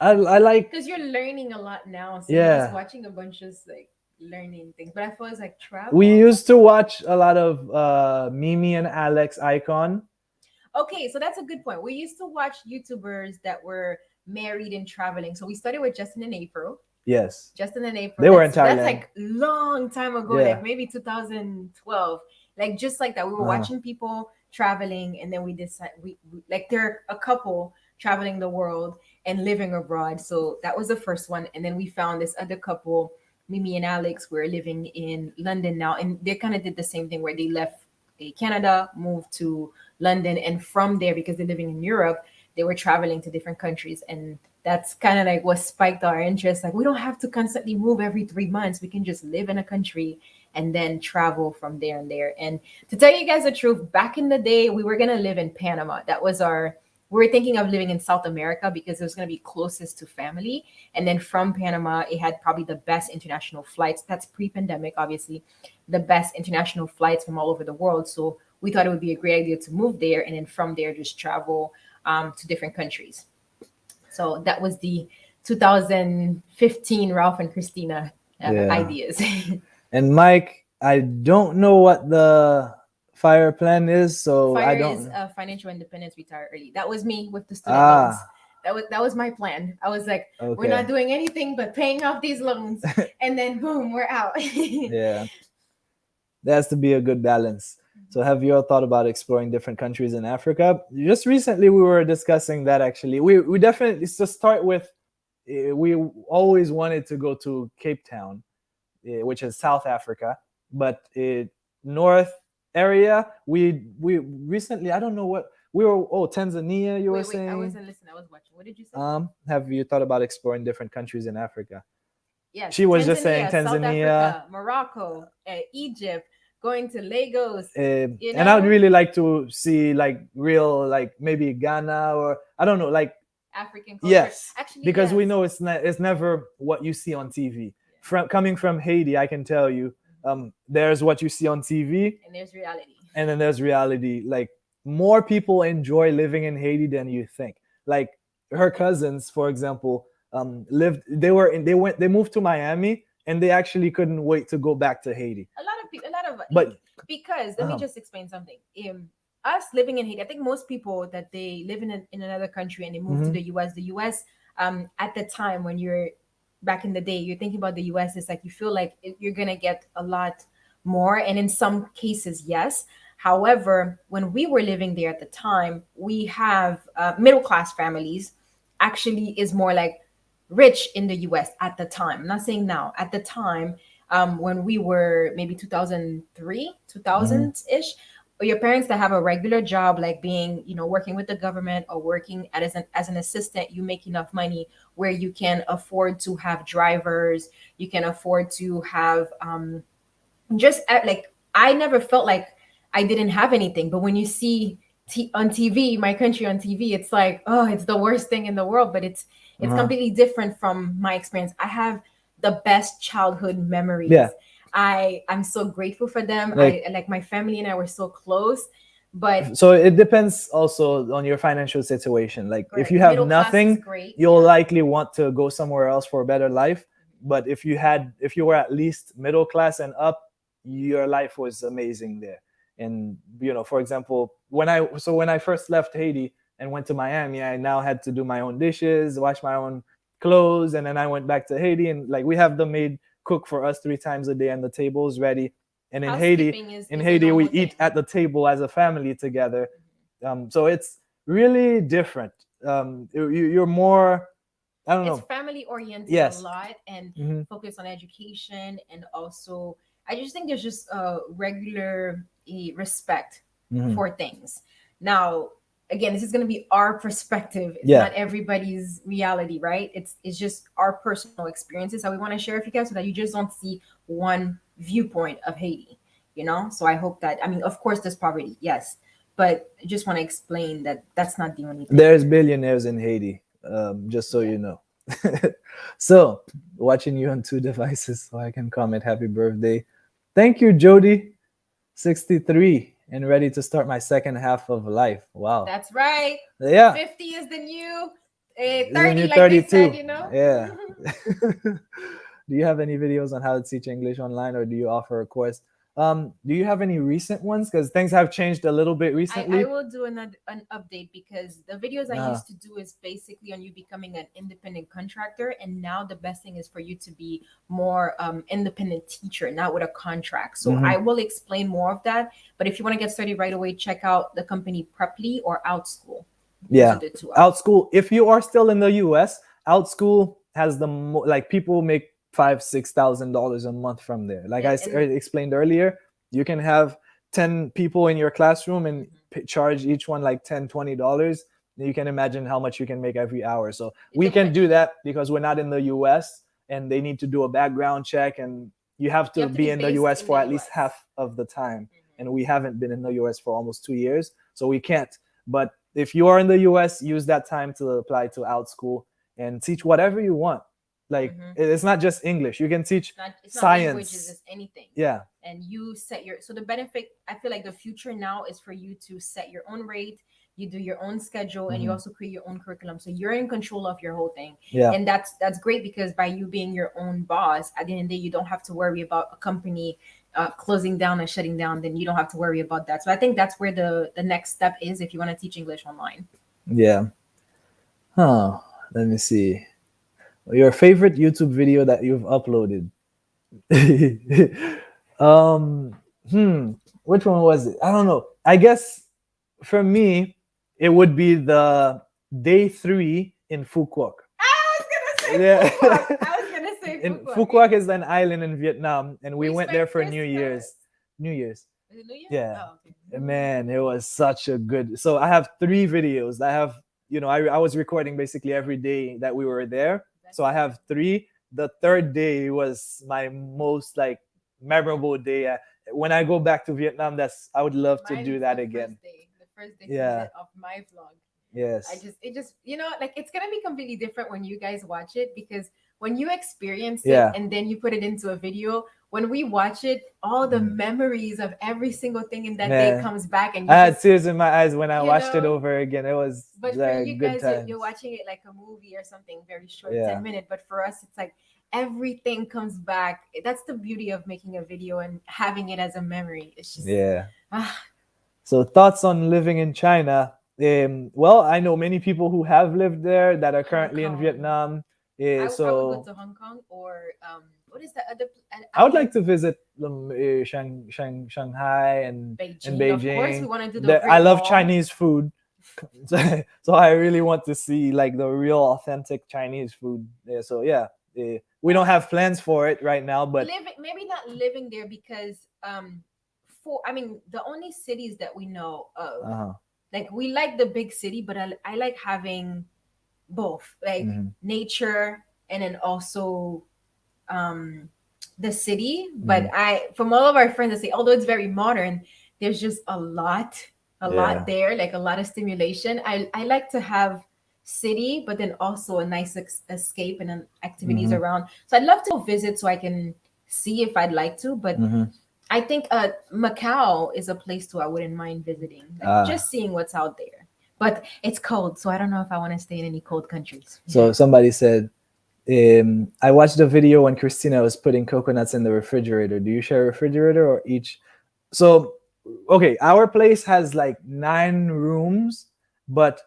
I like, Because you're learning a lot now, so you're just yeah. watching a bunch of like learning things. But I feel it's like We travel. used to watch a lot of Mimi and Alex Icon. Okay, so that's a good point. We used to watch YouTubers that were married and traveling. So we started with Justin and April. Yes, Justin and April. they were in That's Thailand. like long time ago, Yeah. like maybe 2012. Like just like that, we were Uh-huh. watching people traveling, and then we decided we like they're a couple traveling the world and living abroad. So that was the first one, and then we found this other couple, Mimi and Alex, were living in London now, and they kind of did the same thing where they left Canada, moved to London, and from there, because they're living in Europe, they were traveling to different countries, and that's kind of like what spiked our interest. Like we don't have to constantly move every 3 months. We can just live in a country and then travel from there and there. And to tell you guys the truth, back in the day, we were gonna live in Panama. That was our we were thinking of living in South America because it was going to be closest to family. And then from Panama, it had probably the best international flights. That's pre pandemic, obviously, the best international flights from all over the world. So we thought it would be a great idea to move there and then from there just travel to different countries. So that was the 2015 Ralph and Christina Yeah. ideas. And Mike, I don't know what the fire plan is, so I Fire don't is know. financial independence, retire early. That was me with the student loans. Ah, That was my plan. I was like, we're not okay. doing anything but paying off these loans, and then boom, we're out. Yeah, there has to be a good balance. So, have you all thought about exploring different countries in Africa? Just recently, we were discussing that actually. We definitely, to start with, we always wanted to go to Cape Town, which is South Africa, but North area, we recently, I don't know what we were. Oh, Tanzania, you were Wait, I saying. wasn't listening. I was watching. What did you say? Have you thought about exploring different countries in Africa? Yes, She was just saying Tanzania, South Tanzania. Africa, Morocco, Egypt, going to Lagos. You And I would know, really like to see like real, like maybe Ghana, or I don't know, like African culture. yes, Actually, because we yes. know it's never what you see on TV. From coming from Haiti, I can tell you, there's what you see on TV, And there's reality. and then there's reality. Like more people enjoy living in Haiti than you think. Like her cousins, for example, lived. They moved to Miami, and they actually couldn't wait to go back to Haiti. A lot of people, a lot of But because let me just explain something. Us living in Haiti, I think most people that they live in another country and they move to mhm, the U.S. The U.S. At the time when you're back in the day, you're thinking about the U.S. It's like you feel like you're gonna get a lot more, and in some cases, yes. However, when we were living there at the time, we have middle class families actually is more like rich in the US at the time. I'm not saying now. At the time, when we were maybe 2003, Mhm. 2000 ish, or your parents that have a regular job, like being, working with the government or working as an assistant, you make enough money where you can afford to have drivers, you can afford to have just like I never felt like I didn't have anything. But when you see on TV, my country on TV, it's like, oh, it's the worst thing in the world. But it's Uh-huh. completely different from my experience. I have the best childhood Yeah, memories. I'm so grateful for them. like, I like my family and I were so close. But so it depends also on your financial situation. Like if you great, have middle class is nothing, great. you'll Yeah. likely want to go somewhere else for a better life. But if you were at least middle class and up, your life was amazing there. And for example, when I first left Haiti and went to Miami, I now had to do my own dishes, wash my own clothes, and then I went back to Haiti, and like we have the maid cook for us 3 times a day, and the table is ready. And in Haiti, Housekeeping is in is a Haiti, we normal eat thing. at the table as a family together. So it's really different. You're more, I don't It's know. family oriented a Yes. lot and Hmm. focus on education, and also I just think there's just a regular respect Hmm. for things. Now, again, this is going to be our perspective. It's Yeah. not everybody's reality, right? It's just our personal experiences that we want to share with you guys, so that you just don't see one viewpoint of Haiti. So I hope that, I mean, of course there's poverty, yes, but I just want to explain that that's not the only thing. There's billionaires in Haiti, just so Yeah. you know. So, watching you on 2 devices so I can comment happy birthday. Thank you, Jody, 63, and ready to start my second half of life. Wow. That's right. Yeah, 50 is the new this is a 30, new like they said, 32. Yeah. Do you have any videos on how to teach English online, or do you offer a course? Do you have any recent ones? Because things have changed a little bit I recently. will do an update, because the videos I Uh, used to do is basically on you becoming an independent contractor. And now the best thing is for you to be more independent teacher, not with a contract. So mhm. I will explain more of that. But if you want to get started right away, check out the company Preply or Outschool. Those are Yeah. the two Outschool. If you are still in the US, Outschool has like people make $5,000-6,000 a month from there. Like I and explained earlier, you can have 10 people in your classroom and charge each one like $10-20. You can imagine how much you can make every hour. So it we can do depends. that because we're not in the US, and they need to do a background check, and you have You to have to be be in the based US in for the at least US. half of the time. And we haven't been in the US for almost 2 years. So we can't. But if you are in the US, use that time to apply to Outschool and teach whatever you want. Like Mm-hmm. it's not just English. You can teach It's not languages, science. it's anything. Yeah. And you set your, so the benefit, I feel like the future now is for you to set your own rate, you do your own schedule, and you Hmm. also create your own curriculum, so you're in control of your whole thing. Yeah. And that's great, because by you being your own boss, at the end of the day, you don't have to worry about a company closing down and shutting down. Then you don't have to worry about that. So I think that's where the next step is if you want to teach English online. Yeah. Huh. Let me see. Your favorite YouTube video that you've uploaded. um. Hmm. Which one was it? I don't know. I guess for me, it would be the day 3 in Phuquoc. I was gonna say Yeah. Fuquoc. I was gonna say In Fuquoc. Phuquoc is an island in Vietnam, and we We went there spent for New Christmas. Year's. New Year's. Is it New Year? Yeah. Oh, okay. Man, it was such a good. So I have 3 videos. I have, I was recording basically every day that we were there. So I have 3. The third day was my most like memorable day. When I go back to Vietnam, I would love to Mine do is that the again. first day. The first day Yeah. of my vlog. Yes. It just, like it's gonna be completely different when you guys watch it, because when you experience it Yeah. and then you put it into a video, when we watch it, all the memories of every single thing in that day Man, comes back, and I you had just, tears in my eyes when I you watched it know. over again. It was But for you good guys, you're times. watching it like a movie or something very short, Yeah. 10 minutes. But for us, it's like everything comes back. That's the beauty of making a video and having it as a memory. It's just, Yeah. ah, So thoughts on living in China? Well, I know many people who have lived there that are Hong currently in Kong. Vietnam. I would go So to Hong Kong, or what is the other I would like island? to visit Shanghai and Beijing. Of course, we Beijing. want to do the I Great love Wall. Chinese food. So I really want to see like the real authentic Chinese food. Yeah, so yeah, we don't have plans for it right now, but Living, maybe not living there, because for I mean, the only cities that we know of, uh-huh. like, we like the big city, but I like having both, like Mhm, nature, and then also um the city. But mhm. I, from all of our friends that say, although it's very modern, there's just a lot Yeah. there, like a lot of stimulation. I like to have city, but then also a nice escape and then activities Mhm, around. So I'd love to go visit so I can see if I'd like to. But mhm. I think Macau is a place too I wouldn't mind visiting, like Ah, just seeing what's out there. But it's cold, so I don't know if I want to stay in any cold countries. so somebody said, I watched a video when Christina was putting coconuts in the refrigerator. Do you share a refrigerator or each? So, okay, our place has like 9 rooms, but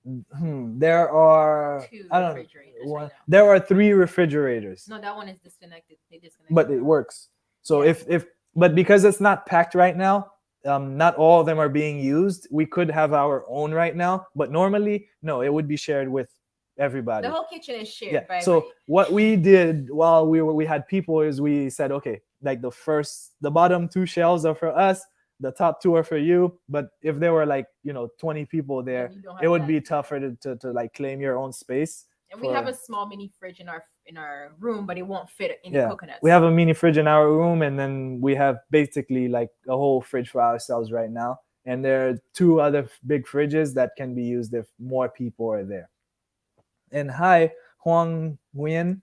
there are, Two I don't, refrigerators right one, now. there are 3 refrigerators, No, that one is disconnected. They disconnected but that it one. works. So Yeah. if but because it's not packed right now, not all of them are being used. We could have our own right now, but normally no, it would be shared with The everybody. whole kitchen is Yeah. shared by So everybody. what we did while we had people is we said, okay, like the bottom 2 shelves are for us, the top 2 are for you. But if there were like 20 people Then there, you don't it have would that. be tougher to like claim your own space And we have for. a small mini fridge in our room, but it won't fit in the Yeah, we coconuts. have a mini fridge in our room, and then we have basically like a whole fridge for ourselves right now. And there are 2 other big fridges that can be used if more people are there. And hi, Huang Nguyen.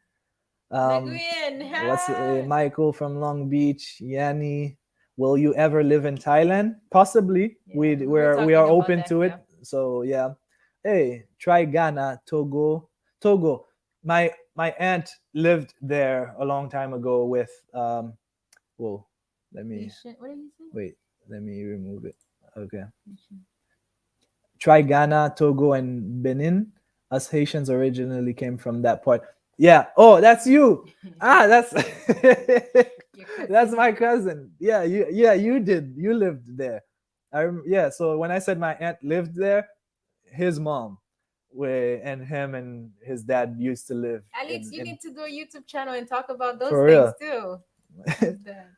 Um, Nguyen, what's hi. Michael from Long Beach? Yanni, will you ever live in Thailand? Possibly. Yeah, We we were we are talking about open that. to it. Yeah. So yeah. Hey, try Ghana, Togo, Togo. My aunt lived there a long time ago with Whoa, let me Haitian. What did you say? wait. Let me remove it. Okay. Haitian. Try Ghana, Togo, and Benin. Us Haitians originally came from that part. Yeah. Oh, that's you. Ah, that's Your that's cousin. my cousin. Yeah, you did. You lived there. Yeah. So when I said my aunt lived there, his mom, and him and his dad used to live Alex, in you need to do a YouTube channel and talk about those for things real. too. Who's that?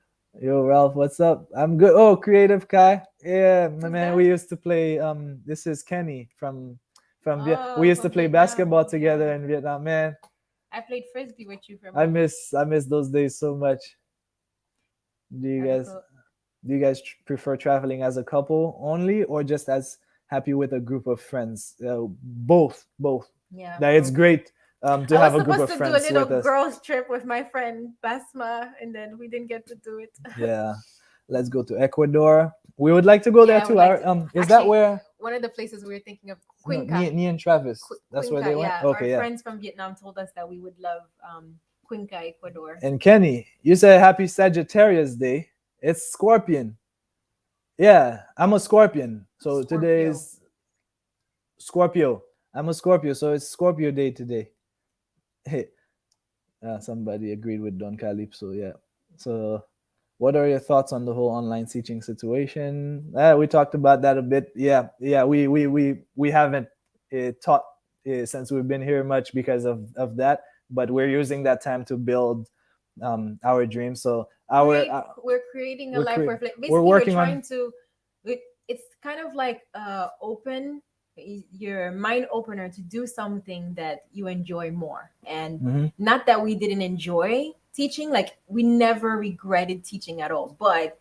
Yo, Ralph, what's up? I'm good. Oh, Creative Kai. Yeah, my Who's man. that? We used to play. This is Kenny from Viet. We Oh, used to from play basketball Vietnam. Yeah. together in Vietnam. Man, I played frisbee with you for a I moment. miss I miss those days so much. Do you Have a guys cool. do you guys prefer traveling as a couple only, or just as happy with a group of friends? Both. Yeah, That it's both. great I to was have a group supposed of to do a friends little with us. girls trip with my friend Basma, and then we didn't get to do it. Yeah, let's go to Ecuador. We would like to go there Yeah, I would too. like to. Is that Actually, where one of the places we were thinking of, no, Cuenca. me and Travis? That's where Cuenca, they went. yeah. Our Okay, yeah. friends from Vietnam told us that we would love Cuenca, Ecuador. And Kenny, you said happy Sagittarius Day. It's Scorpion. Yeah, I'm a Scorpion. So today Scorpio. is Scorpio. I'm a Scorpio, so it's Scorpio Day today. Hey, somebody agreed with Don Calypso. Yeah. So, what are your thoughts on the whole online teaching situation? We talked about that a bit. Yeah. We haven't taught since we've been here much because of that, but we're using that time to build our dreams. So We're creating a we're life cre- where, like, we're basically, we're working on. trying to. It's kind of like open your mind opener to do something that you enjoy more, and Mhm. not that we didn't enjoy teaching. Like, we never regretted teaching at all, but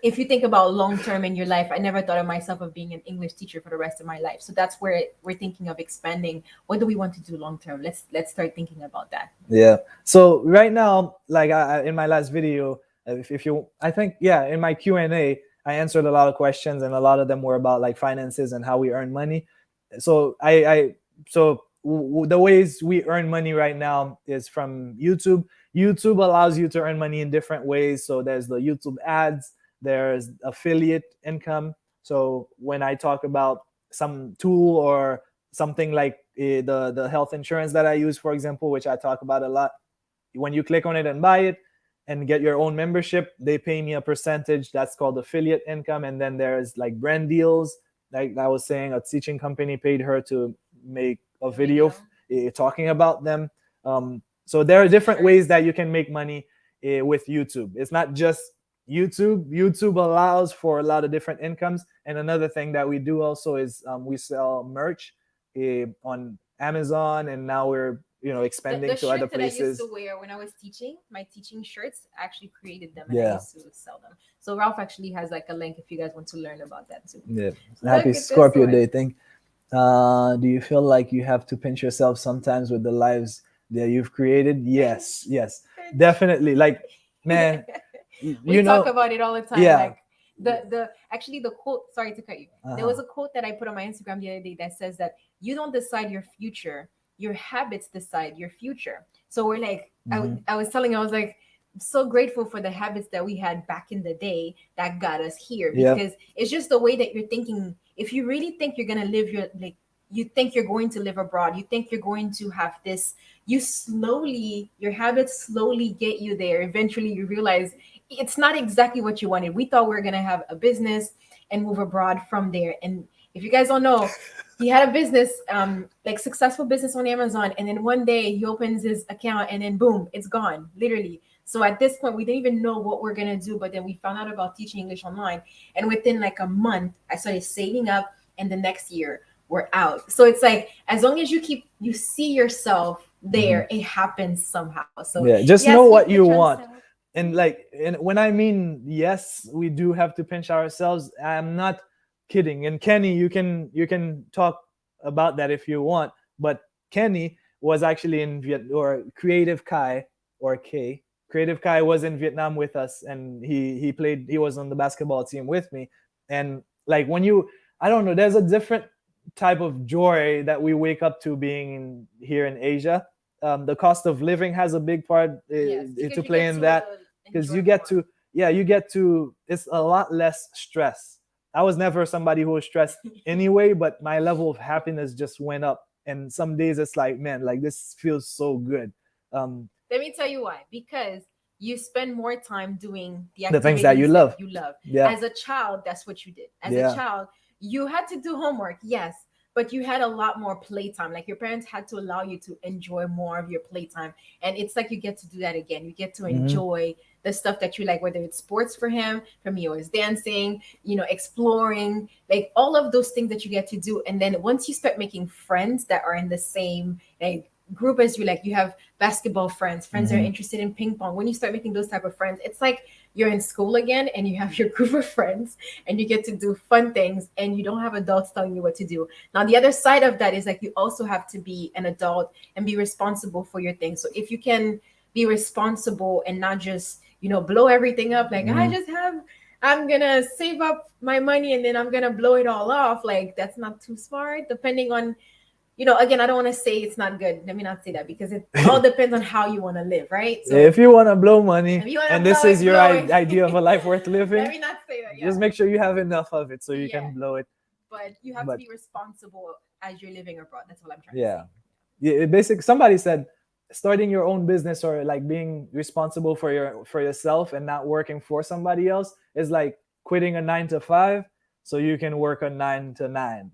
if you think about long term in your life, I never thought of myself of being an English teacher for the rest of my life. So that's where we're thinking of expanding. What do we want to do long term? Let's start thinking about that. Yeah. So right now, like in my last video, if you, I think, yeah, in my Q&A, I answered a lot of questions, and a lot of them were about like finances and how we earn money. So the ways we earn money right now is from YouTube. YouTube allows you to earn money in different ways. So there's the YouTube ads, there's affiliate income. So when I talk about some tool or something like the health insurance that I use, for example, which I talk about a lot, when you click on it and buy it and get your own membership, they pay me a percentage. That's called affiliate income. And then there's like brand deals. like I was saying, a teaching company paid her to make a video talking about them. So there are different ways that you can make money with YouTube. It's not just YouTube. YouTube allows for a lot of different incomes. And another thing that we do also is we sell merch on Amazon, and now we're expanding The to other shirts that I used places. to wear when I was teaching, my teaching shirts, I actually created them and I Yeah. used to sell them. So Ralph actually has like a link if you guys want to learn about that too. Yeah. Look Happy at this Scorpio one. Day thing. Do you feel like you have to pinch yourself sometimes with the lives that you've created? Yes, yes, definitely. Like, man, We talk about it all the time. yeah. Like the actually the quote. Sorry to cut you. There was Uh-huh. a quote that I put on my Instagram the other day that says that you don't decide your future, your habits decide your future. So we're like, Mhm. I was telling, I was like, so grateful for the habits that we had back in the day that got us here, Yep. because it's just the way that you're thinking. If you really think you're gonna live your like, you think you're going to live abroad, you think you're going to have this, you slowly, your habits slowly get you there. Eventually you realize it's not exactly what you wanted. We thought we were gonna have a business and move abroad from there. And if you guys don't know, he had a business, like successful business on Amazon, and then one day he opens his account and then boom, it's gone, literally. So at this point, we didn't even know what we're gonna do, but then we found out about teaching English online, and within like a month, I started saving up, and the next year we're out. So it's like as long as you see yourself there, it happens somehow. So Yeah, just yes, know we what you pitch want. ourselves. And like, and when I mean yes, we do have to pinch ourselves. I'm not kidding. And Kenny, you can talk about that if you want. But Kenny was actually in Vietnam, or Creative Kai, or K. Creative Kai was in Vietnam with us, and he played. He was on the basketball team with me. And like when you, I don't know, there's a different type of joy that we wake up to being here in Asia. The cost of living has a big part Yes, because to you play get in to that, because enjoy you get more. to, yeah, you get to, it's a lot less stress. I was never somebody who was stressed anyway, but my level of happiness just went up. And some days it's like, man, like this feels so good. Let me tell you why. Because you spend more time doing the The things that you activities love. that you love. Yeah. As a child, that's what you did. As a Yeah. child, you had to do homework, yes, but you had a lot more playtime. Like your parents had to allow you to enjoy more of your playtime. And it's like you get to do that again. You get to Mhm. enjoy the stuff that you like, whether it's sports for him, for me, it was dancing, exploring, like all of those things that you get to do. And then once you start making friends that are in the same like group as you, like you have basketball friends that are Mhm. interested in ping pong. When you start making those type of friends, it's like you're in school again and you have your group of friends and you get to do fun things and you don't have adults telling you what to do. Now the other side of that is like you also have to be an adult and be responsible for your things. So if you can be responsible and not just blow everything up, like Mhm. I'm gonna save up my money and then I'm gonna blow it all off, like that's not too smart. Depending on, again, I don't want to say it's not good. Let me not say that, because it all depends on how you want to live, right? So If you want to blow money if you want to and this blow is it, your blow it. idea of a life worth Let living, me not say that. Yeah, just make sure you have enough of it so you yeah. can blow it. But you have to But be responsible as you're living abroad. That's what I'm trying to yeah, say. yeah, basically somebody said starting your own business, or like being responsible for yourself and not working for somebody else, is like quitting a 9 to 5 so you can work a 9 to 9.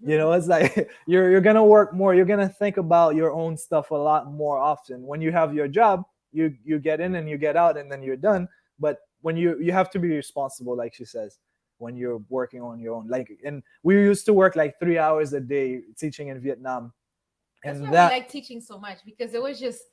It's like you're gonna work more, you're gonna think about your own stuff a lot more often. When you have your job, you get in and you get out and then you're done. But when you have to be responsible, like she says, when you're working on your own. Like, and we used to work like 3 hours a day teaching in Vietnam. That's And why we that, like teaching so much, because it was just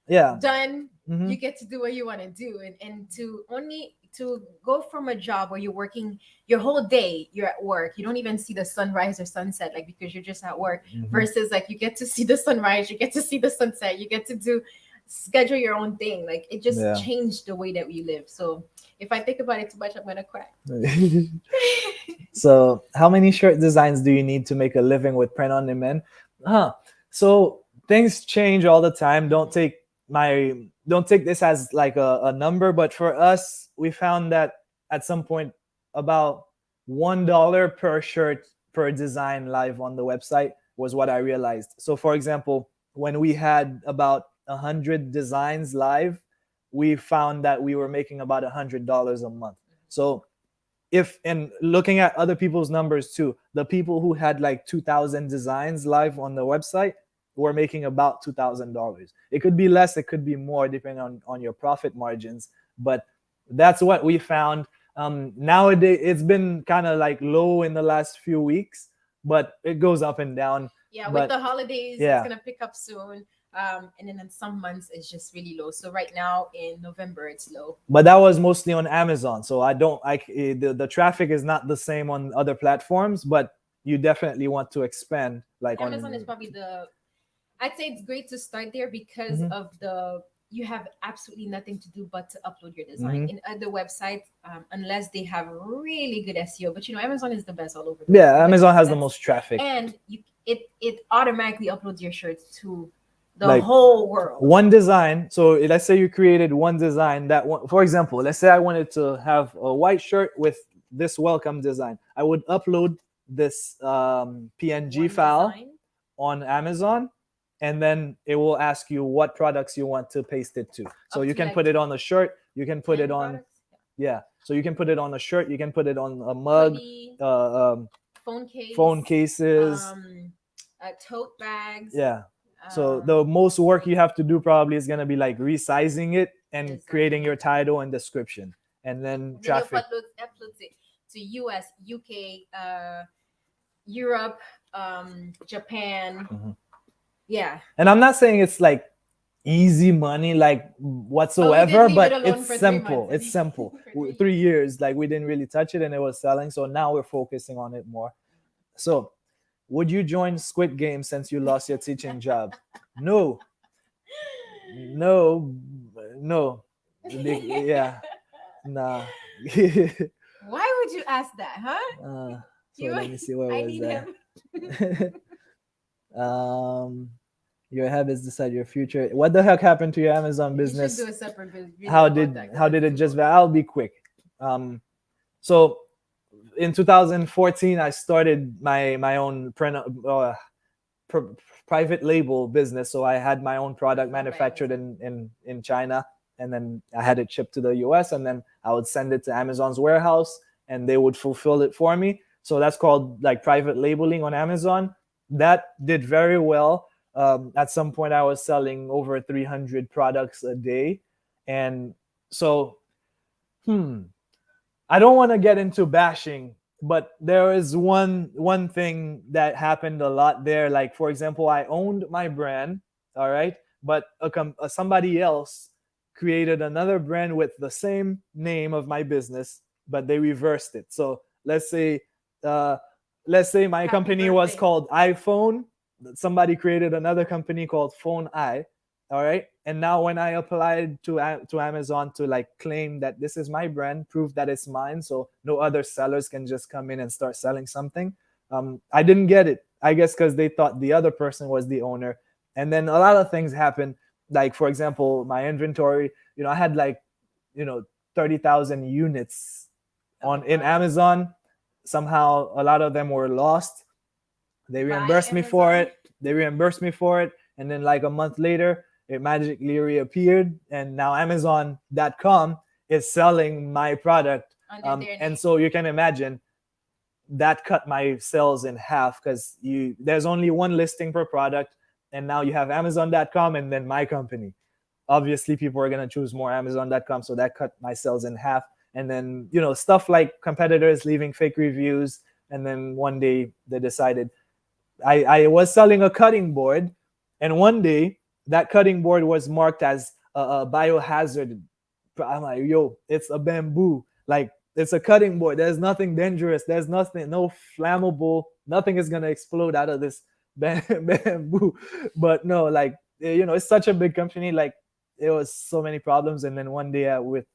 yeah. done. Hmm. You get to do what you want to do, and to go from a job where you're working your whole day, you're at work, you don't even see the sunrise or sunset, like because you're just at work, Hmm. versus like you get to see the sunrise, you get to see the sunset, you get to do schedule your own thing. Like it just Yeah. changed the way that we live. So if I think about it too much, I'm gonna cry. So, how many shirt designs do you need to make a living with print on demand? Huh. So things change all the time. Don't take this as like a number, but for us, we found that at some point about $1 per shirt per design live on the website was what I realized. So, for example, when we had about 100 designs live, we found that we were making about $100 a month. So if, and looking at other people's numbers too, the people who had like 2,000 designs live on the website were making about $2,000. It could be less, it could be more, depending on your profit margins. But that's what we found. Nowadays, it's been kind of like low in the last few weeks, but it goes up and down. Yeah, But with the holidays, yeah. it's gonna pick up soon. And then in some months it's just really low. So right now in November it's low. But that was mostly on Amazon, so I don't like the traffic is not the same on other platforms, but you definitely want to expand like Amazon on. is probably I'd say it's great to start there because Mhm. of you have absolutely nothing to do but to upload your design. Mhm. In other websites, unless they have really good SEO, but Amazon is the best all over the Yeah, world. Amazon has the That's- most traffic. and it automatically uploads your shirts to the Like, whole world. One design. So let's say you created one design that one, for example, let's say I wanted to have a white shirt with this welcome design. I would upload this PNG One file design. on Amazon, and then it will ask you what products you want to paste it to. So Up you to can like put it on a shirt, you can put 10 it on, products. yeah. So you can put it on a shirt, you can put it on a mug, Hoodie, phone case, phone cases, tote bags. yeah. So the most work you have to do probably is gonna be like resizing it and creating your title and description, and then Then traffic. you upload it to US, UK, Europe, Japan. Mhm. Yeah. And I'm not saying it's like easy money like whatsoever, leave but it alone it's for 3 simple. months. It's simple. For 3 3 years, like we didn't really touch it and it was selling. So now we're focusing on it more. So would you join Squid Game since you lost your teaching job? No, no, no. Yeah, nah. Why would you ask that, huh? So let me see, where I was need that? him. Your habits decide your future. What the heck happened to your Amazon You should business? do a separate video How about did that, 'cause how did that's it too just? long. I'll be quick. So in 2014, I started my own private label business. So I had my own product manufactured in China, and then I had it shipped to the US, and then I would send it to Amazon's warehouse, and they would fulfill it for me. So that's called like private labeling on Amazon. That did very well. At some point, I was selling over 300 products a day, and so I don't want to get into bashing, but there is one thing that happened a lot there. Like, for example, I owned my brand, all right, but somebody else created another brand with the same name of my business, but they reversed it. So uh, let's say my Happy company was birthday. called iPhone. Somebody created another company called Phone I, all right. And now when I applied to Amazon to like claim that this is my brand, prove that it's mine, so no other sellers can just come in and start selling something, I didn't get it, I guess because they thought the other person was the owner. And then a lot of things happened, like for example, my inventory, I had like 30,000 units in Amazon. Somehow a lot of them were lost. They reimbursed me for it. And then like a month later, it magically reappeared, and now Amazon.com is selling my product. And so you can imagine that cut my sales in half, because there's only one listing per product, and now you have Amazon.com and then my company. Obviously, people are going to choose more Amazon.com, so that cut my sales in half. And then stuff like competitors leaving fake reviews, and then one day they decided I was selling a cutting board, and one day that cutting board was marked as a biohazard. I'm like, yo, it's a bamboo. Like, it's a cutting board. There's nothing dangerous. There's nothing, no flammable. Nothing is gonna explode out of this bamboo. But no, like, it's such a big company. Like, it was so many problems, and then one day with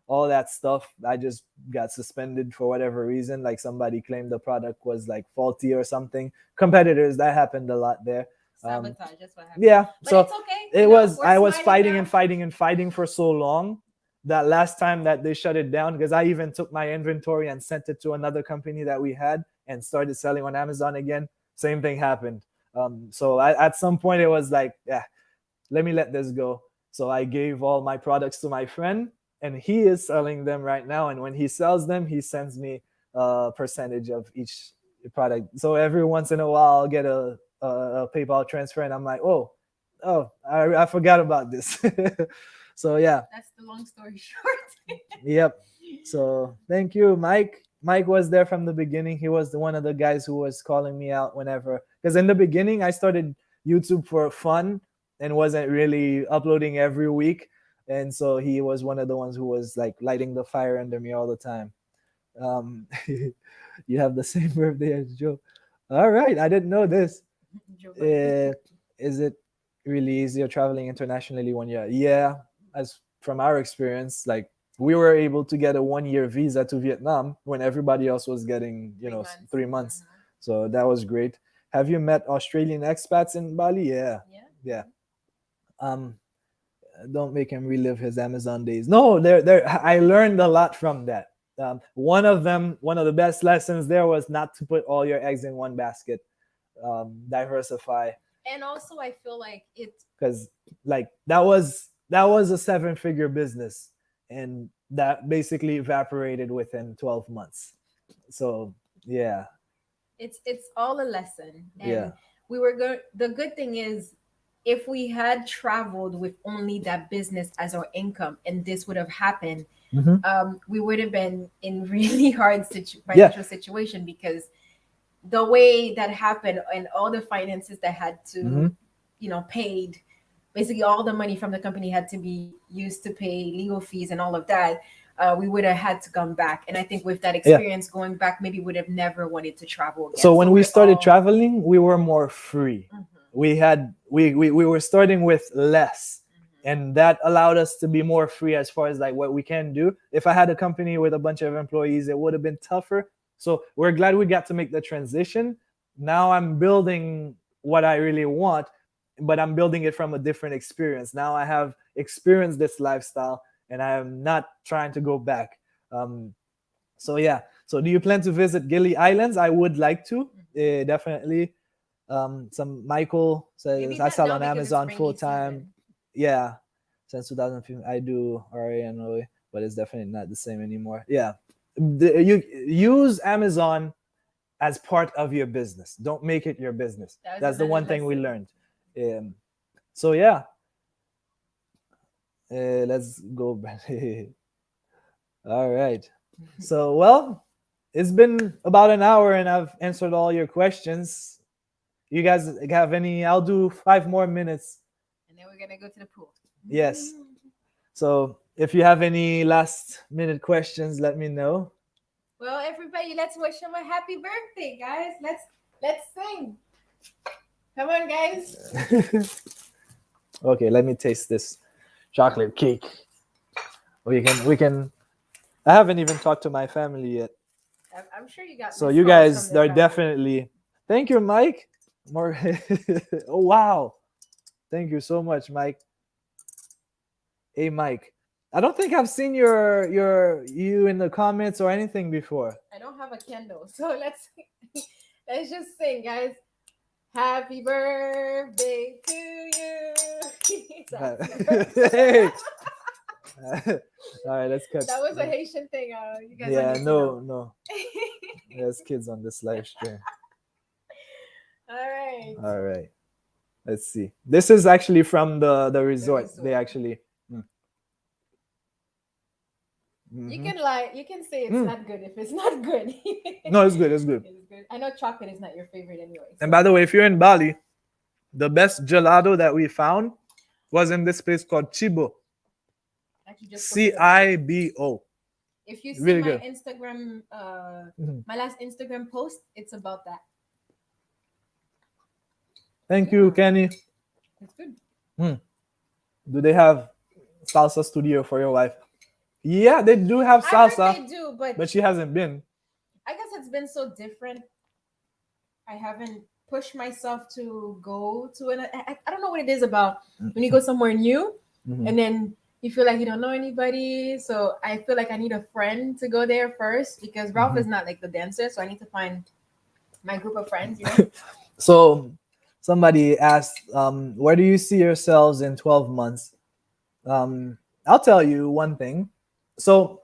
all that stuff, I just got suspended for whatever reason. Like, somebody claimed the product was like faulty or something. Competitors, that happened a lot there. Sabotage, that's what happened. Yeah, But so it's okay. I was fighting for so long that last time that they shut it down, because I even took my inventory and sent it to another company that we had and started selling on Amazon again. Same thing happened. So at some point it was like, yeah, let me let this go. So I gave all my products to my friend, and he is selling them right now. And when he sells them, he sends me a percentage of each product. So every once in a while, I'll get a PayPal transfer, and I'm like, oh, I forgot about this. So yeah, That's the long story short. yep. So thank you, Mike. Mike was there from the beginning. He was one of the guys who was calling me out whenever, because in the beginning I started YouTube for fun and wasn't really uploading every week, and so he was one of the ones who was like lighting the fire under me all the time. You have the same birthday as Joe. All right, I didn't know this. Joe Uh, is it really easier traveling internationally when you're, yeah, as from our experience, like we were able to get a 1 year visa to Vietnam when everybody else was getting, 3 months. 3 months. Mhm. So that was great. Have you met Australian expats in Bali? Yeah. Yeah. Yeah. Um, don't make him relive his Amazon days. No, there. I learned a lot from that. One of them, one of the best lessons there was not to put all your eggs in one basket. Diversify, And also, I feel like it. because like that was a 7 figure business, and that basically evaporated within 12 months. So yeah, It's all a lesson, yeah, and we were going. The good thing is, if we had traveled with only that business as our income, and this would have happened, hmm, we would have been in really hard yeah, financial situation, because the way that happened and all the finances that had hmm, to, paid, basically all the money from the company had to be used to pay legal fees and all of that. We would have had to come back, and I think with that yeah. experience going back, maybe would have never wanted to travel again. So when So we we're started all. traveling, we were more free. Mhm, We were starting with less, mhm. and that allowed us to be more free as far as like what we can do. If I had a company with a bunch of employees, it would have been tougher. So we're glad we got to make the transition. Now I'm building what I really want, but I'm building it from a different experience. Now I have experienced this lifestyle, and I am not trying to go back. um, so yeah. So do you plan to visit Gili Islands? I would like to. Definitely. Some Michael says Maybe I not sell now on because it's Amazon full rainy time. season. Yeah, since 2015 I do RA, but it's definitely not the same anymore. Yeah, you use Amazon as part of your business. Don't make it your business. That was That's the another one thing we lesson. learned. Um, so yeah, let's go back. All right. So, well, it's been about an hour and I've answered all your questions. You guys have any? I'll do 5 more minutes. And then we're gonna go to the pool. Yes. So, if you have any last minute questions, let me know. Well, everybody, let's wish him a happy birthday, guys. Let's sing. Come on, guys. Okay, let me taste this chocolate cake. We can. I haven't even talked to my family yet. I'm sure you got So missed you calls from guys the are family. definitely. Thank you, Mike. More. Oh wow. Thank you so much, Mike. Hey, Mike. I don't think I've seen you in the comments or anything before. I don't have a candle, so let's just sing, guys. Happy birthday to you. So happy birthday. Hey. All right, let's cut. That was a Haitian thing. You guys don't Yeah, need to no, know. no. There's kids on this live stream. All right. All right. Let's see. This is actually from the The resort. They resort. actually. You Mm-hmm. can lie. You can say it's Mm. not good if it's not good. No, it's good. It's good. It's good. I know chocolate is not your favorite anyway. And So by the way, if you're in Bali, the best gelato that we found was in this place called Chibo. actually just posted about it. Cibo. If you see Really my good. Instagram, Mhm. my last Instagram post, it's about that. Thank you, Yeah, Kenny. it's good. Do they have salsa studio for your wife? Yeah, they do have I heard salsa, they do, but but she hasn't been. I guess it's been so different. I haven't pushed myself to go to an. I don't know what it is about when you go somewhere new, Mhm. and then you feel like you don't know anybody. So I feel like I need a friend to go there first, because Ralph Mhm. is not like the dancer, so I need to find my group of friends. You know. So somebody asked, where do you see yourselves in 12 months? I'll tell you one thing. So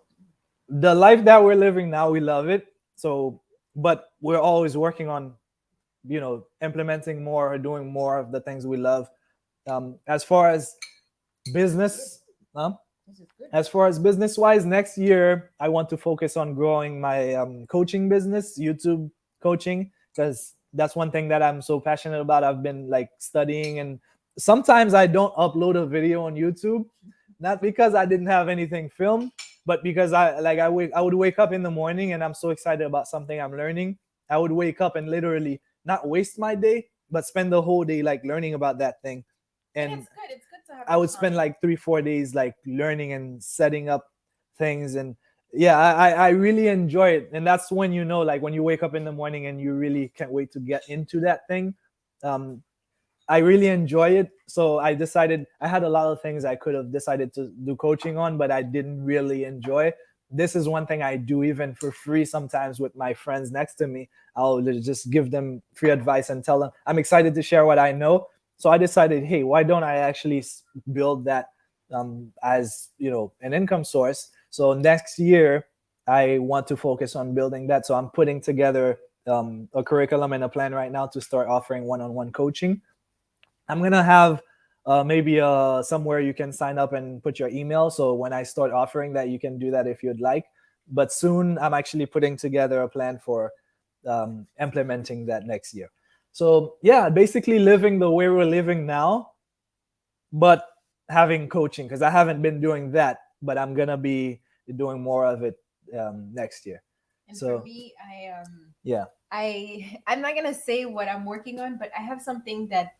the life that we're living now, we love it. So, but we're always working on, implementing more or doing more of the things we love. As far as business, um, This is good. as far as business wise, next year I want to focus on growing my coaching business, YouTube coaching, because that's one thing that I'm so passionate about. I've been like studying, and sometimes I don't upload a video on YouTube, not because I didn't have anything filmed, but because I would wake up in the morning and I'm so excited about something I'm learning. I would wake up and literally not waste my day, but spend the whole day like learning about that thing. And And it's good. It's good to have I the would spend time. like 3 4 days like learning and setting up things. And yeah, I really enjoy it. And that's when, like when you wake up in the morning and you really can't wait to get into that thing. um I really enjoy it. So I decided I had a lot of things I could have decided to do coaching on, but I didn't really enjoy. This is one thing I do even for free sometimes with my friends next to me. I'll just give them free advice and tell them I'm excited to share what I know. So I decided, hey, why don't I actually build that as an income source? So next year I want to focus on building that. So I'm putting together a curriculum and a plan right now to start offering one-on-one coaching. I'm gonna have maybe somewhere you can sign up and put your email. So when I start offering that, you can do that if you'd like. But soon, I'm actually putting together a plan for implementing that next year. So yeah, basically living the way we're living now, but having coaching because I haven't been doing that, but I'm gonna be doing more of it next year. And for So me, yeah. I'm not gonna say what I'm working on, but I have something that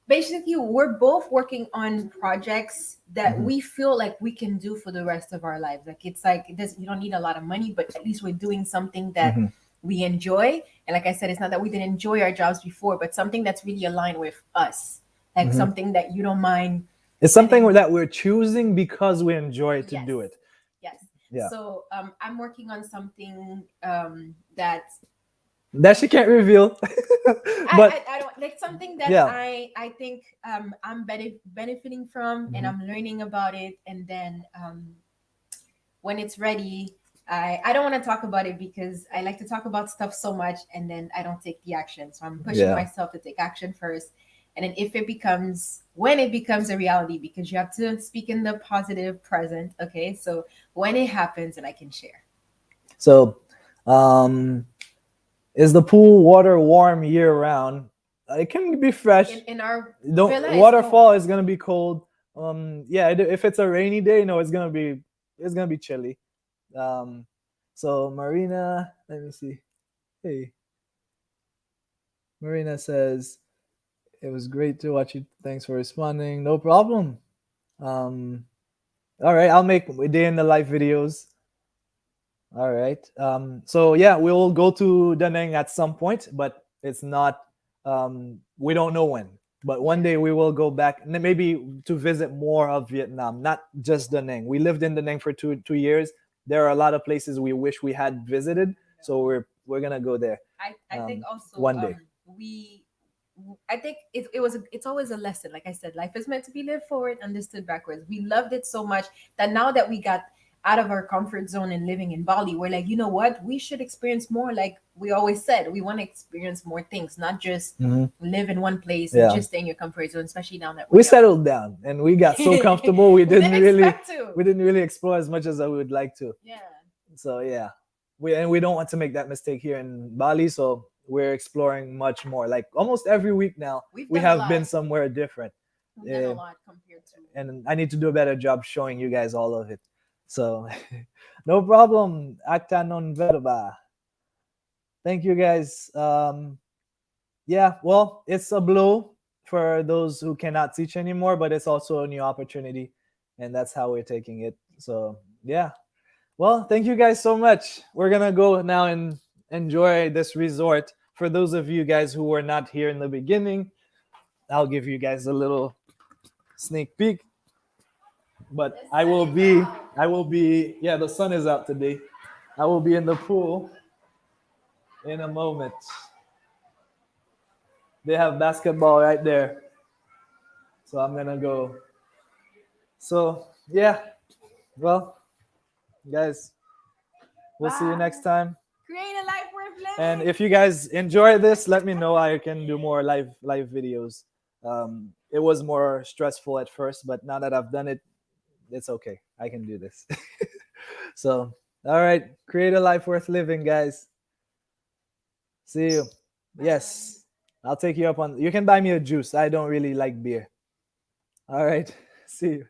basically we're both working on projects that Mhm. we feel like we can do for the rest of our lives. Like it's like this, you don't need a lot of money, but at least we're doing something that Mhm. we enjoy. And like I said, it's not that we didn't enjoy our jobs before, but something that's really aligned with us, like Mhm. something that you don't mind It's something spending. that we're choosing because we enjoy to Yes, do it. yes. Yeah. So I'm working on something that That she can't reveal. But I don't like something that yeah. I think I'm benefiting from, and Mhm. I'm learning about it, and then when it's ready, I don't want to talk about it because I like to talk about stuff so much and then I don't take the action. So I'm pushing Yeah. myself to take action first. And then if it becomes when it becomes a reality, because you have to speak in the positive present. Okay. So when it happens and I can share. So, um, is the pool water warm year round? It can be fresh. In our Don't villa is cold. waterfall is gonna be cold. Yeah, if it's a rainy day, no, it's gonna be chilly. Um, so Marina, let me see. Hey, Marina says it was great to watch you. Thanks for responding. No problem. Um, all right, I'll make a day in the life videos. All right. So yeah, we'll go to Da Nang at some point, but it's not. We don't know when. But one Yeah. day we will go back, and then maybe to visit more of Vietnam, not just Da Nang. We lived in Da Nang for two years. There are a lot of places we wish we had visited, so we're gonna go there I think also one day. we I think it's always a lesson. Like I said, life is meant to be lived forward, understood backwards. We loved it so much that now that we got out of our comfort zone and living in Bali, we're like, you know what? We should experience more. Like we always said, we want to experience more things, not just Mhm. live in one place and Yeah, just stay in your comfort zone, especially now that we're we young. settled down and we got so comfortable. We We didn't didn't really expect to. we didn't really explore as much as I would like to. Yeah. So yeah, we don't want to make that mistake here in Bali. So we're exploring much more. Like almost every week now, We've we done a have lot. been somewhere different. We've done a Uh, lot compared to and I need to do a better job showing you guys all of it. So no problem. Acta non verba. Thank you guys. Yeah, well, it's a blow for those who cannot teach anymore, but it's also a new opportunity, and that's how we're taking it. So yeah. Well, thank you guys so much. We're gonna go now and enjoy this resort. For those of you guys who were not here in the beginning, I'll give you guys a little sneak peek. But the sun is out. yeah, the sun is out today. I will be in the pool in a moment. They have basketball right there. So I'm gonna go. So yeah, well, guys, we'll see you next Bye. time. Create a life worth And living. if you guys enjoy this, let me know. I can do more live videos. It was more stressful at first, but now that I've done it, it's okay. I can do this. So, all right, create a life worth living, guys. See you. Bye. Yes, I'll take you up on. You can buy me a juice. I don't really like beer. All right, see you.